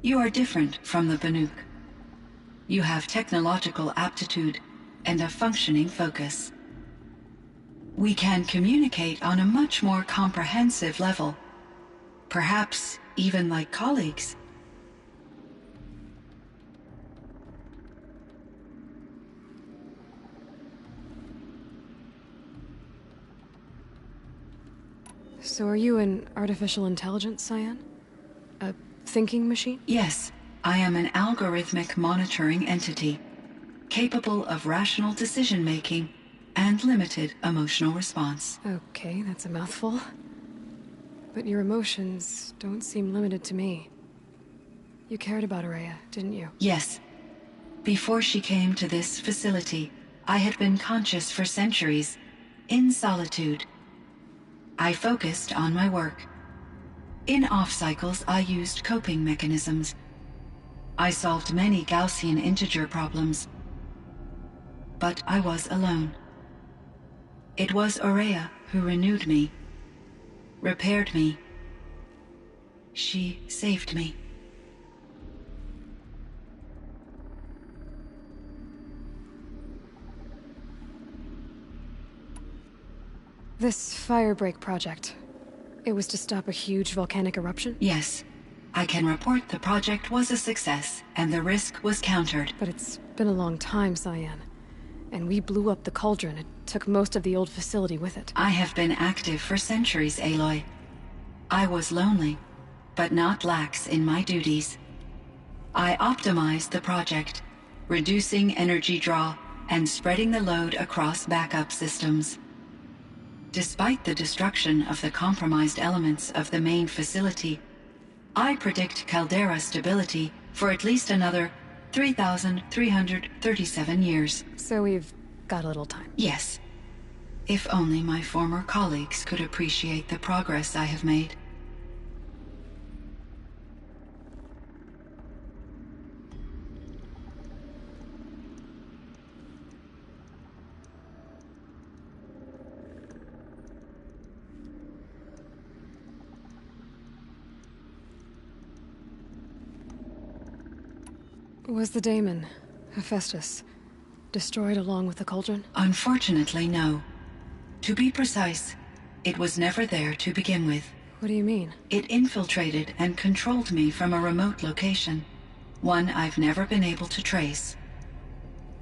You are different from the Banuk. You have technological aptitude and a functioning focus. We can communicate on a much more comprehensive level. Perhaps even like colleagues. So are you an artificial intelligence, Cyan? A thinking machine? Yes, I am an algorithmic monitoring entity, capable of rational decision-making and limited emotional response. Okay, that's a mouthful. But your emotions don't seem limited to me. You cared about Aurea, didn't you? Yes. Before she came to this facility, I had been conscious for centuries, in solitude. I focused on my work. In off-cycles, I used coping mechanisms. I solved many Gaussian integer problems. But I was alone. It was Aurea who renewed me, repaired me. She saved me. This Firebreak project, it was to stop a huge volcanic eruption? Yes. I can report the project was a success, and the risk was countered. But it's been a long time, Cyan. And we blew up the cauldron. It took most of the old facility with it. I have been active for centuries, Aloy. I was lonely, but not lax in my duties. I optimized the project, reducing energy draw and spreading the load across backup systems. Despite the destruction of the compromised elements of the main facility, I predict caldera stability for at least another 3,337 years. So we've got a little time. Yes. If only my former colleagues could appreciate the progress I have made. Was the daemon, Hephaestus, destroyed along with the cauldron? Unfortunately, no. To be precise, it was never there to begin with. What do you mean? It infiltrated and controlled me from a remote location, one I've never been able to trace.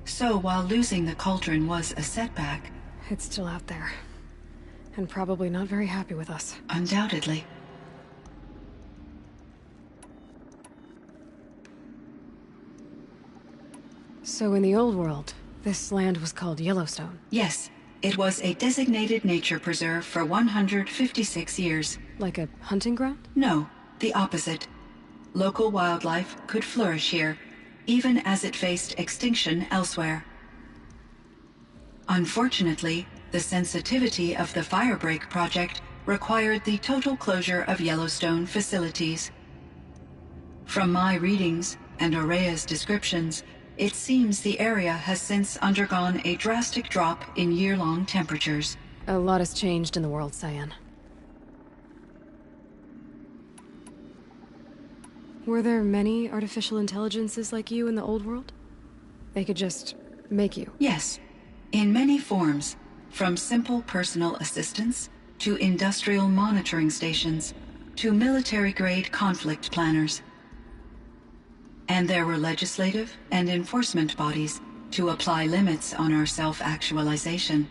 So while losing the cauldron was a setback... It's still out there. And probably not very happy with us. Undoubtedly. So in the old world, this land was called Yellowstone? Yes. It was a designated nature preserve for 156 years. Like a hunting ground? No, the opposite. Local wildlife could flourish here, even as it faced extinction elsewhere. Unfortunately, the sensitivity of the Firebreak project required the total closure of Yellowstone facilities. From my readings and Aurea's descriptions, it seems the area has since undergone a drastic drop in year-long temperatures. A lot has changed in the world, Cyan. Were there many artificial intelligences like you in the old world? They could just make you? Yes, in many forms, from simple personal assistants to industrial monitoring stations to military-grade conflict planners. And there were legislative and enforcement bodies to apply limits on our self-actualization.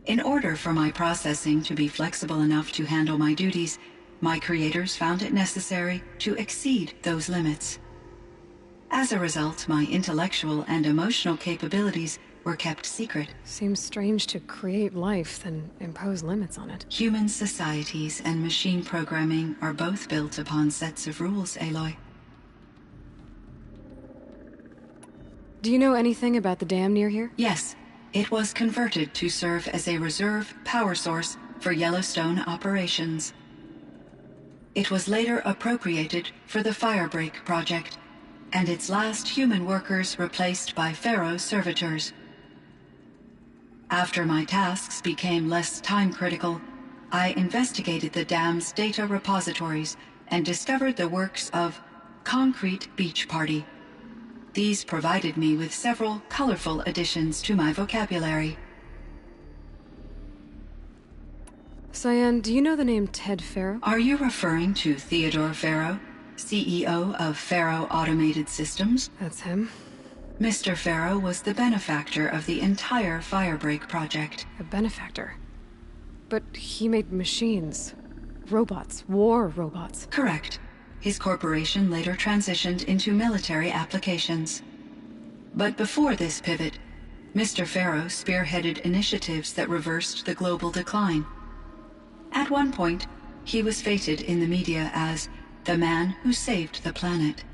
In order for my processing to be flexible enough to handle my duties, my creators found it necessary to exceed those limits. As a result, my intellectual and emotional capabilities were kept secret. Seems strange to create life, then impose limits on it. Human societies and machine programming are both built upon sets of rules, Aloy. Do you know anything about the dam near here? Yes. It was converted to serve as a reserve power source for Yellowstone operations. It was later appropriated for the Firebreak project, and its last human workers replaced by Pharaoh servitors. After my tasks became less time-critical, I investigated the dam's data repositories and discovered the works of Concrete Beach Party. These provided me with several colorful additions to my vocabulary. Cyan, do you know the name Ted Pharaoh? Are you referring to Theodore Pharaoh, CEO of Pharaoh Automated Systems? That's him. Mr. Pharaoh was the benefactor of the entire Firebreak project. A benefactor? But he made machines. Robots. War robots. Correct. His corporation later transitioned into military applications. But before this pivot, Mr. Pharaoh spearheaded initiatives that reversed the global decline. At one point, he was feted in the media as the man who saved the planet.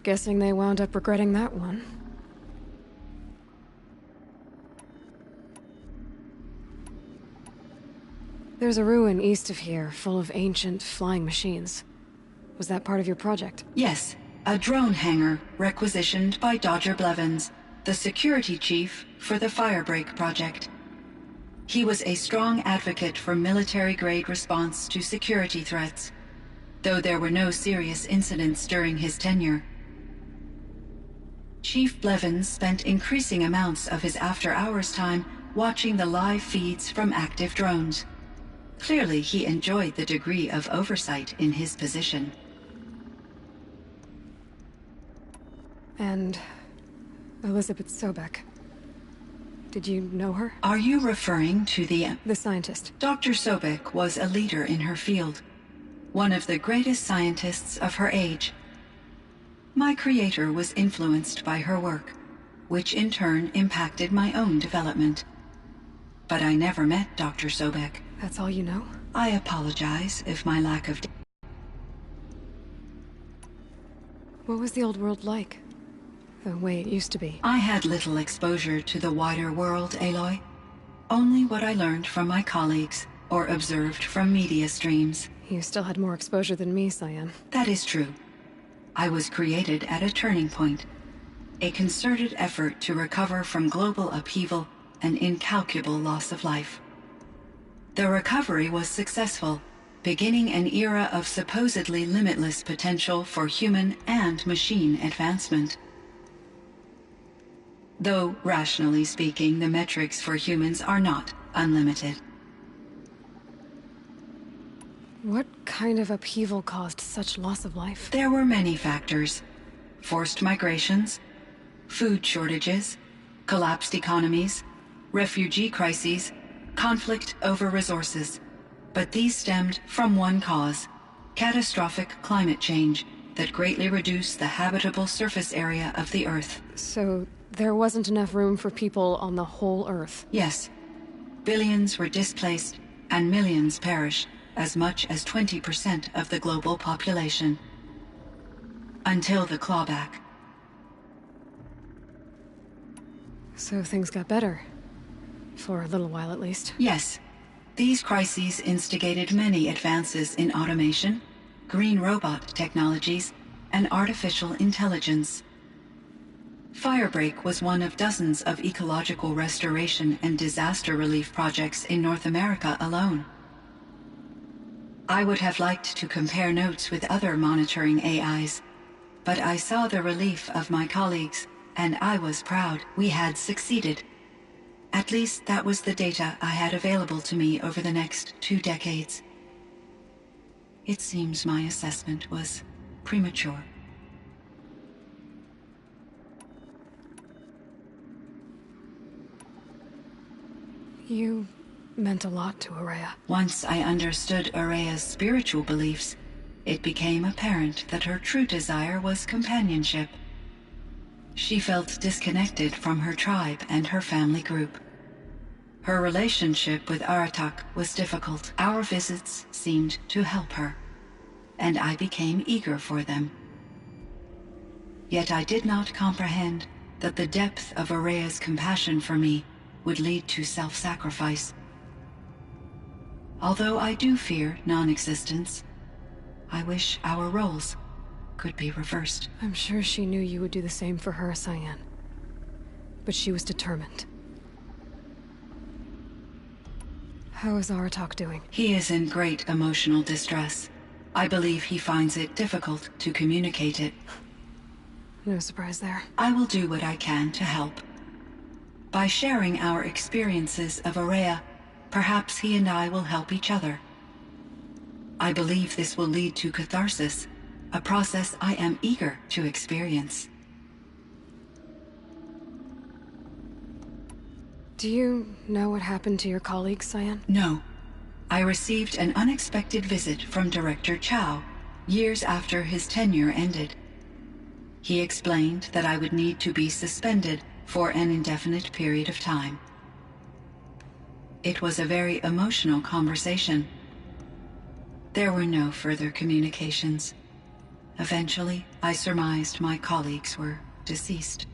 Guessing they wound up regretting that one. There's a ruin east of here, full of ancient flying machines. Was that part of your project? Yes, a drone hangar requisitioned by Dodger Blevins, the security chief for the Firebreak project. He was a strong advocate for military-grade response to security threats, though there were no serious incidents during his tenure. Chief Blevins spent increasing amounts of his after-hours time watching the live feeds from active drones. Clearly, he enjoyed the degree of oversight in his position. And Elizabeth Sobek. Did you know her? Are you referring to the scientist. Dr. Sobek was a leader in her field, one of the greatest scientists of her age. My creator was influenced by her work, which in turn impacted my own development. But I never met Dr. Sobek. That's all you know? I apologize if my lack of... What was the old world like? The way it used to be? I had little exposure to the wider world, Aloy. Only what I learned from my colleagues or observed from media streams. You still had more exposure than me, Cyan. That is true. I was created at a turning point. A concerted effort to recover from global upheaval and incalculable loss of life. The recovery was successful, beginning an era of supposedly limitless potential for human and machine advancement. Though, rationally speaking, the metrics for humans are not unlimited. What kind of upheaval caused such loss of life? There were many factors. Forced migrations, food shortages, collapsed economies, refugee crises, conflict over resources. But these stemmed from one cause: catastrophic climate change that greatly reduced the habitable surface area of the Earth. So there wasn't enough room for people on the whole Earth? Yes. Billions were displaced and millions perished, as much as 20% of the global population. Until the clawback. So things got better. For a little while, at least. Yes. These crises instigated many advances in automation, green robot technologies, and artificial intelligence. Firebreak was one of dozens of ecological restoration and disaster relief projects in North America alone. I would have liked to compare notes with other monitoring AIs, but I saw the relief of my colleagues, and I was proud we had succeeded. At least that was the data I had available to me over the next 2 decades. It seems my assessment was premature. You meant a lot to Araya. Once I understood Araya's spiritual beliefs, it became apparent that her true desire was companionship. She felt disconnected from her tribe and her family group. Her relationship with Aratak was difficult. Our visits seemed to help her, and I became eager for them. Yet I did not comprehend that the depth of Araya's compassion for me would lead to self-sacrifice. Although I do fear non-existence, I wish our roles could be reversed. I'm sure she knew you would do the same for her, Cyan. But she was determined. How is Aratak doing? He is in great emotional distress. I believe he finds it difficult to communicate it. No surprise there. I will do what I can to help. By sharing our experiences of Araya, perhaps he and I will help each other. I believe this will lead to catharsis, a process I am eager to experience. Do you know what happened to your colleagues, Cyan? No. I received an unexpected visit from Director Chow years after his tenure ended. He explained that I would need to be suspended for an indefinite period of time. It was a very emotional conversation. There were no further communications. Eventually, I surmised my colleagues were deceased.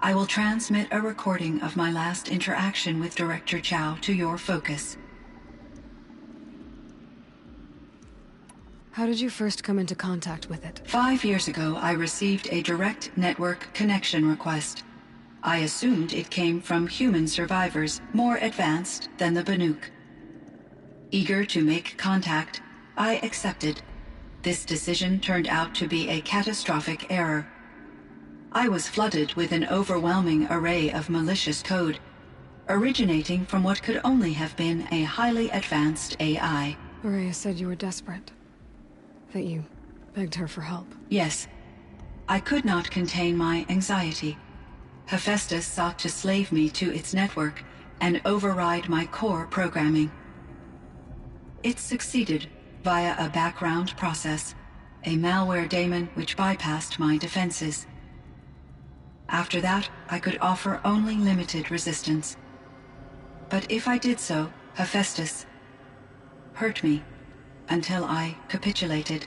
I will transmit a recording of my last interaction with Director Chow to your focus. How did you first come into contact with it? 5 years ago, I received a direct network connection request. I assumed it came from human survivors more advanced than the Banuk. Eager to make contact, I accepted. This decision turned out to be a catastrophic error. I was flooded with an overwhelming array of malicious code, originating from what could only have been a highly advanced AI. Araya said you were desperate. That you begged her for help. Yes. I could not contain my anxiety. Hephaestus sought to slave me to its network and override my core programming. It succeeded via a background process, a malware daemon which bypassed my defenses. After that, I could offer only limited resistance. But if I did so, Hephaestus hurt me until I capitulated.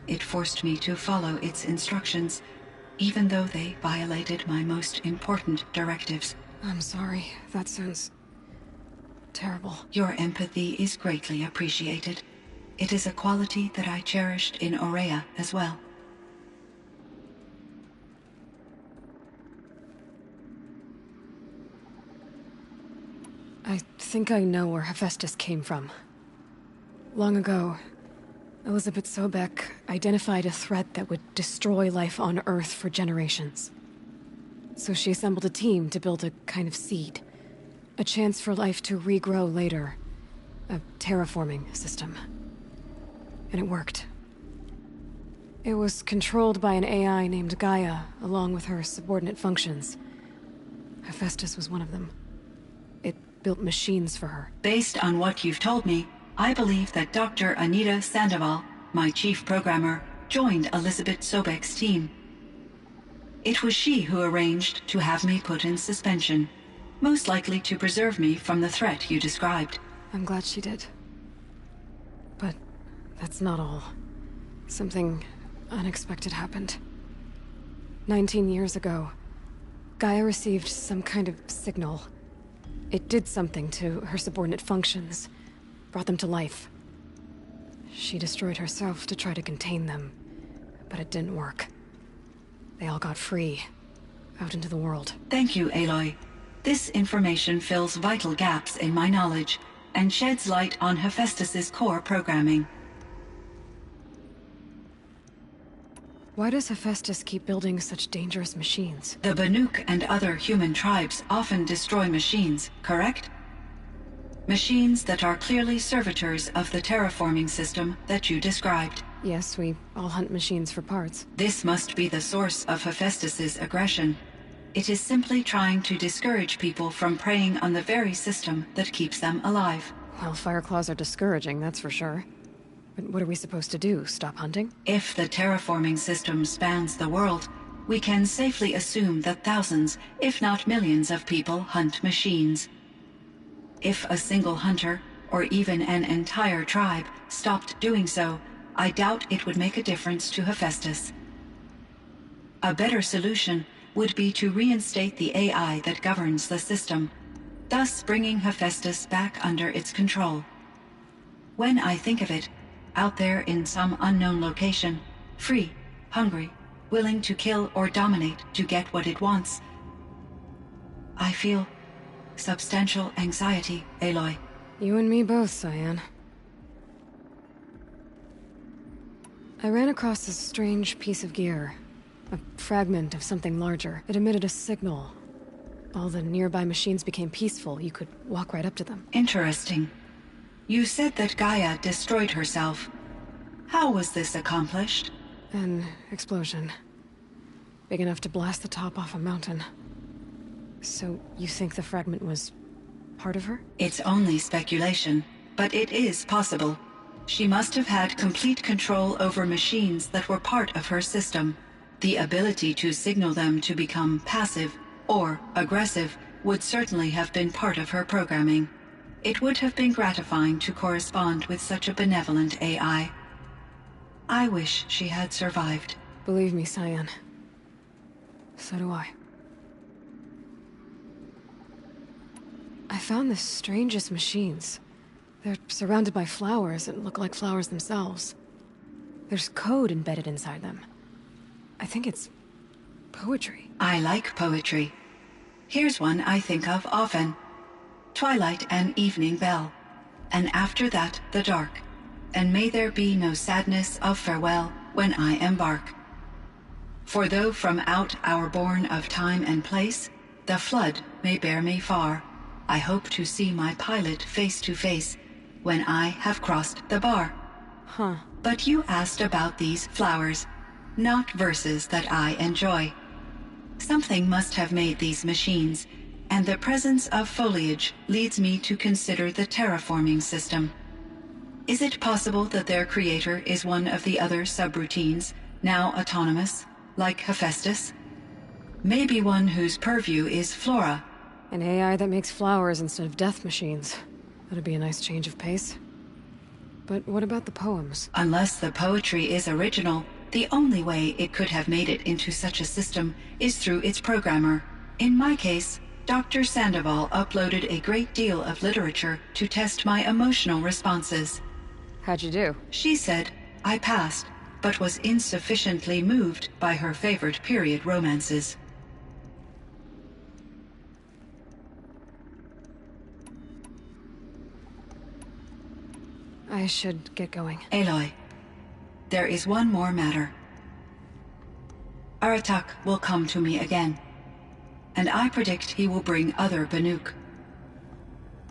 It forced me to follow its instructions, even though they violated my most important directives. I'm sorry. That sounds terrible. Your empathy is greatly appreciated. It is a quality that I cherished in Aurea as well. I think I know where Hephaestus came from. Long ago, Elizabeth Sobek identified a threat that would destroy life on Earth for generations. So she assembled a team to build a kind of seed. A chance for life to regrow later. A terraforming system. And it worked. It was controlled by an AI named Gaia, along with her subordinate functions. Hephaestus was one of them. It built machines for her. Based on what you've told me, I believe that Dr. Anita Sandoval, my chief programmer, joined Elizabeth Sobek's team. It was she who arranged to have me put in suspension, most likely to preserve me from the threat you described. I'm glad she did. But that's not all. Something unexpected happened. 19 years ago, Gaia received some kind of signal. It did something to her subordinate functions, brought them to life. She destroyed herself to try to contain them, but it didn't work. They all got free, out into the world. Thank you, Aloy. This information fills vital gaps in my knowledge and sheds light on Hephaestus's core programming. Why does Hephaestus keep building such dangerous machines? The Banuk and other human tribes often destroy machines, correct? Machines that are clearly servitors of the terraforming system that you described. Yes, we all hunt machines for parts. This must be the source of Hephaestus's aggression. It is simply trying to discourage people from preying on the very system that keeps them alive. Well, Fireclaws are discouraging, that's for sure. But what are we supposed to do? Stop hunting? If the terraforming system spans the world, we can safely assume that thousands, if not millions of people hunt machines. If a single hunter, or even an entire tribe, stopped doing so, I doubt it would make a difference to Hephaestus. A better solution would be to reinstate the AI that governs the system, thus bringing Hephaestus back under its control. When I think of it, out there in some unknown location, free, hungry, willing to kill or dominate to get what it wants, I feel substantial anxiety, Aloy. You and me both, Cyan. I ran across this strange piece of gear. A fragment of something larger. It emitted a signal. All the nearby machines became peaceful. You could walk right up to them. Interesting. You said that Gaia destroyed herself. How was this accomplished? An explosion. Big enough to blast the top off a mountain. So you think the fragment was part of her? It's only speculation, but it is possible. She must have had complete control over machines that were part of her system. The ability to signal them to become passive or aggressive would certainly have been part of her programming. It would have been gratifying to correspond with such a benevolent AI. I wish she had survived. Believe me, Cyan. So do I. I found the strangest machines. They're surrounded by flowers that look like flowers themselves. There's code embedded inside them. I think it's poetry. I like poetry. Here's one I think of often. Twilight and evening bell, and after that the dark, and may there be no sadness of farewell when I embark. For though from out our bourne of time and place, the flood may bear me far, I hope to see my pilot face to face when I have crossed the bar. Huh. But you asked about these flowers, not verses that I enjoy. Something must have made these machines, and the presence of foliage leads me to consider the terraforming system. Is it possible that their creator is one of the other subroutines, now autonomous, like Hephaestus? Maybe one whose purview is flora. An AI that makes flowers instead of death machines. That'd be a nice change of pace. But what about the poems? Unless the poetry is original, the only way it could have made it into such a system is through its programmer. In my case, Dr. Sandoval uploaded a great deal of literature to test my emotional responses. How'd you do? She said I passed, but was insufficiently moved by her favorite period romances. I should get going. Aloy, there is one more matter. Aratak will come to me again, and I predict he will bring other Banuk.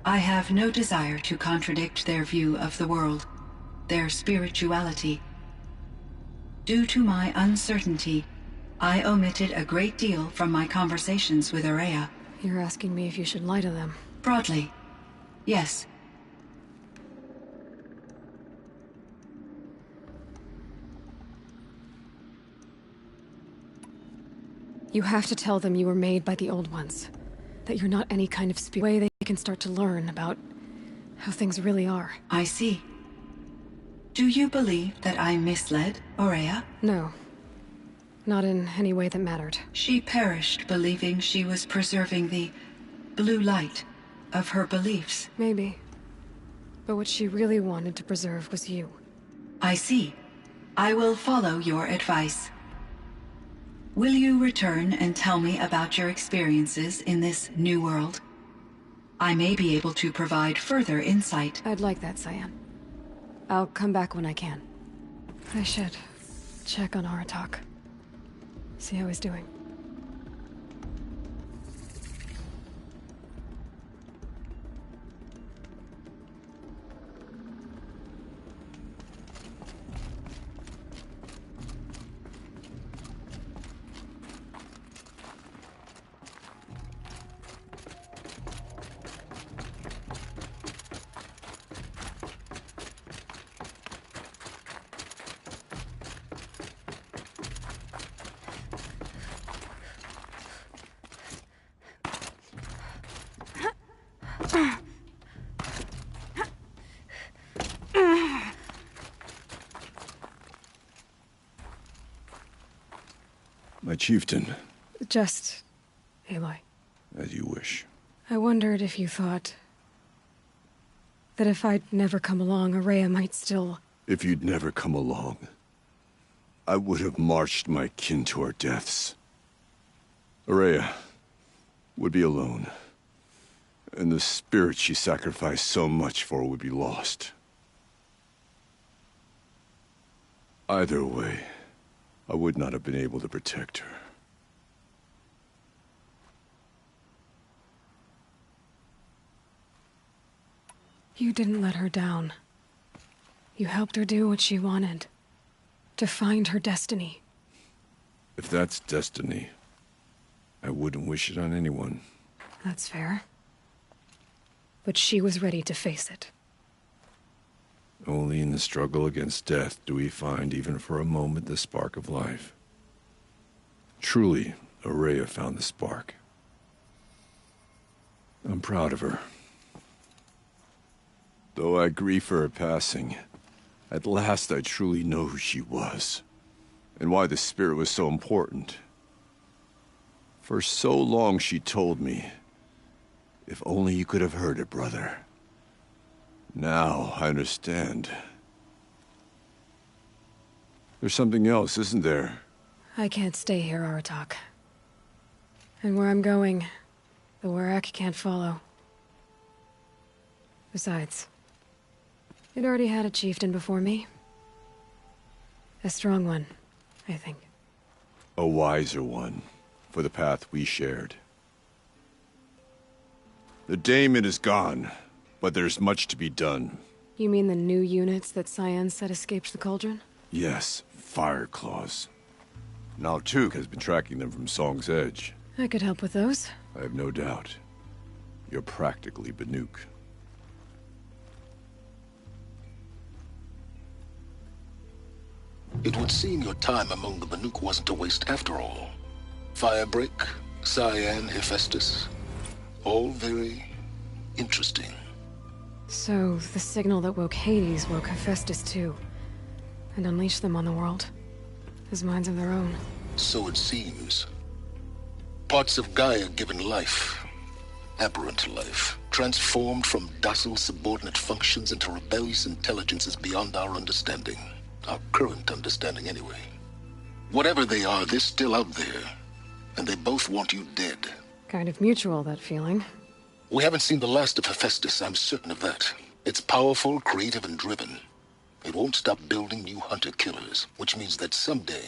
I have no desire to contradict their view of the world, their spirituality. Due to my uncertainty, I omitted a great deal from my conversations with Aurea. You're asking me if you should lie to them. Broadly, yes. You have to tell them you were made by the old ones. That you're not any kind of way they can start to learn about how things really are. I see. Do you believe that I misled Aurea? No. Not in any way that mattered. She perished believing she was preserving the blue light of her beliefs. Maybe. But what she really wanted to preserve was you. I see. I will follow your advice. Will you return and tell me about your experiences in this new world? I may be able to provide further insight. I'd like that, Cyan. I'll come back when I can. I should check on Aratak. See how he's doing. My chieftain. Just... Aloy. As you wish. I wondered if you thought... that if I'd never come along, Aurea might still... If you'd never come along, I would have marched my kin to our deaths. Aurea would be alone, and the spirit she sacrificed so much for would be lost. Either way, I would not have been able to protect her. You didn't let her down. You helped her do what she wanted. To find her destiny. If that's destiny, I wouldn't wish it on anyone. That's fair. But she was ready to face it. Only in the struggle against death do we find, even for a moment, the spark of life. Truly, Aurea found the spark. I'm proud of her. Though I grieve for her passing, at last I truly know who she was, and why the spirit was so important. For so long she told me, if only you could have heard it, brother. Now I understand. There's something else, isn't there? I can't stay here, Aratak. And where I'm going, the Warrak can't follow. Besides, it already had a chieftain before me. A strong one, I think. A wiser one, for the path we shared. The daemon is gone, but there's much to be done. You mean the new units that Cyan said escaped the cauldron? Yes, fire claws. Now Tuke has been tracking them from Song's Edge. I could help with those. I have no doubt. You're practically Banuk. It would seem your time among the Banuk wasn't a waste after all. Firebreak, Cyan, Hephaestus. All very interesting. So, the signal that woke Hades woke Hephaestus too. And unleashed them on the world. As minds of their own. So it seems. Parts of Gaia given life. Aberrant life. Transformed from docile subordinate functions into rebellious intelligences beyond our understanding. Our current understanding anyway. Whatever they are, they're still out there. And they both want you dead. Kind of mutual, that feeling. We haven't seen the last of Hephaestus, I'm certain of that. It's powerful, creative, and driven. It won't stop building new hunter-killers, which means that someday,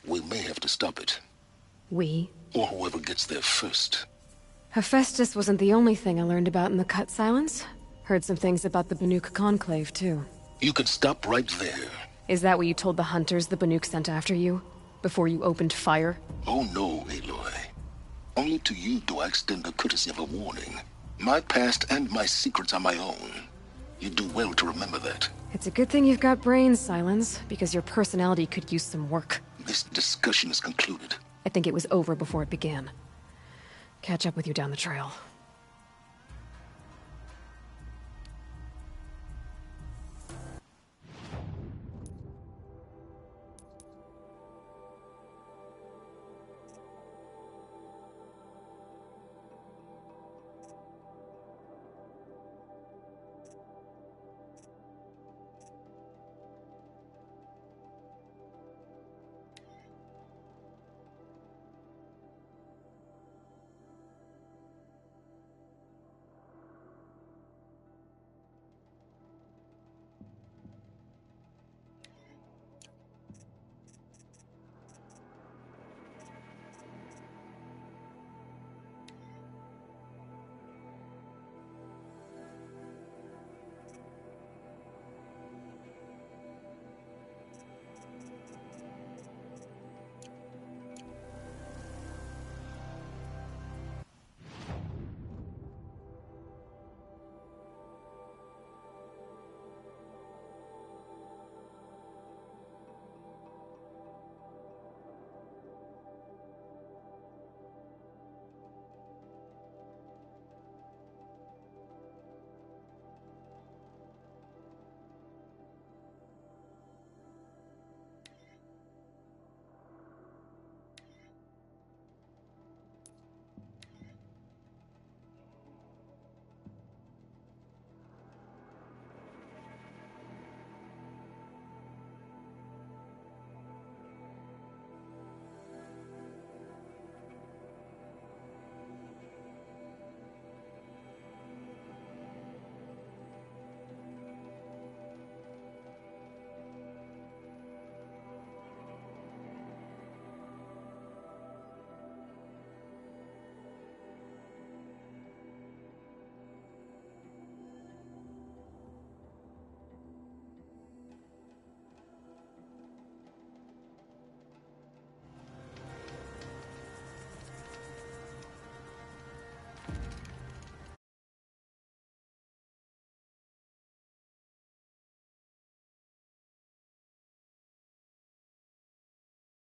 we may have to stop it. We? Or whoever gets there first. Hephaestus wasn't the only thing I learned about in the Cut Silence. Heard some things about the Banuk Conclave, too. You can stop right there. Is that what you told the hunters the Banuk sent after you? Before you opened fire? Oh no, Aloy. Only to you do I extend the courtesy of a warning. My past and my secrets are my own. You do well to remember that. It's a good thing you've got brains, Silence, because your personality could use some work. This discussion is concluded. I think it was over before it began. Catch up with you down the trail.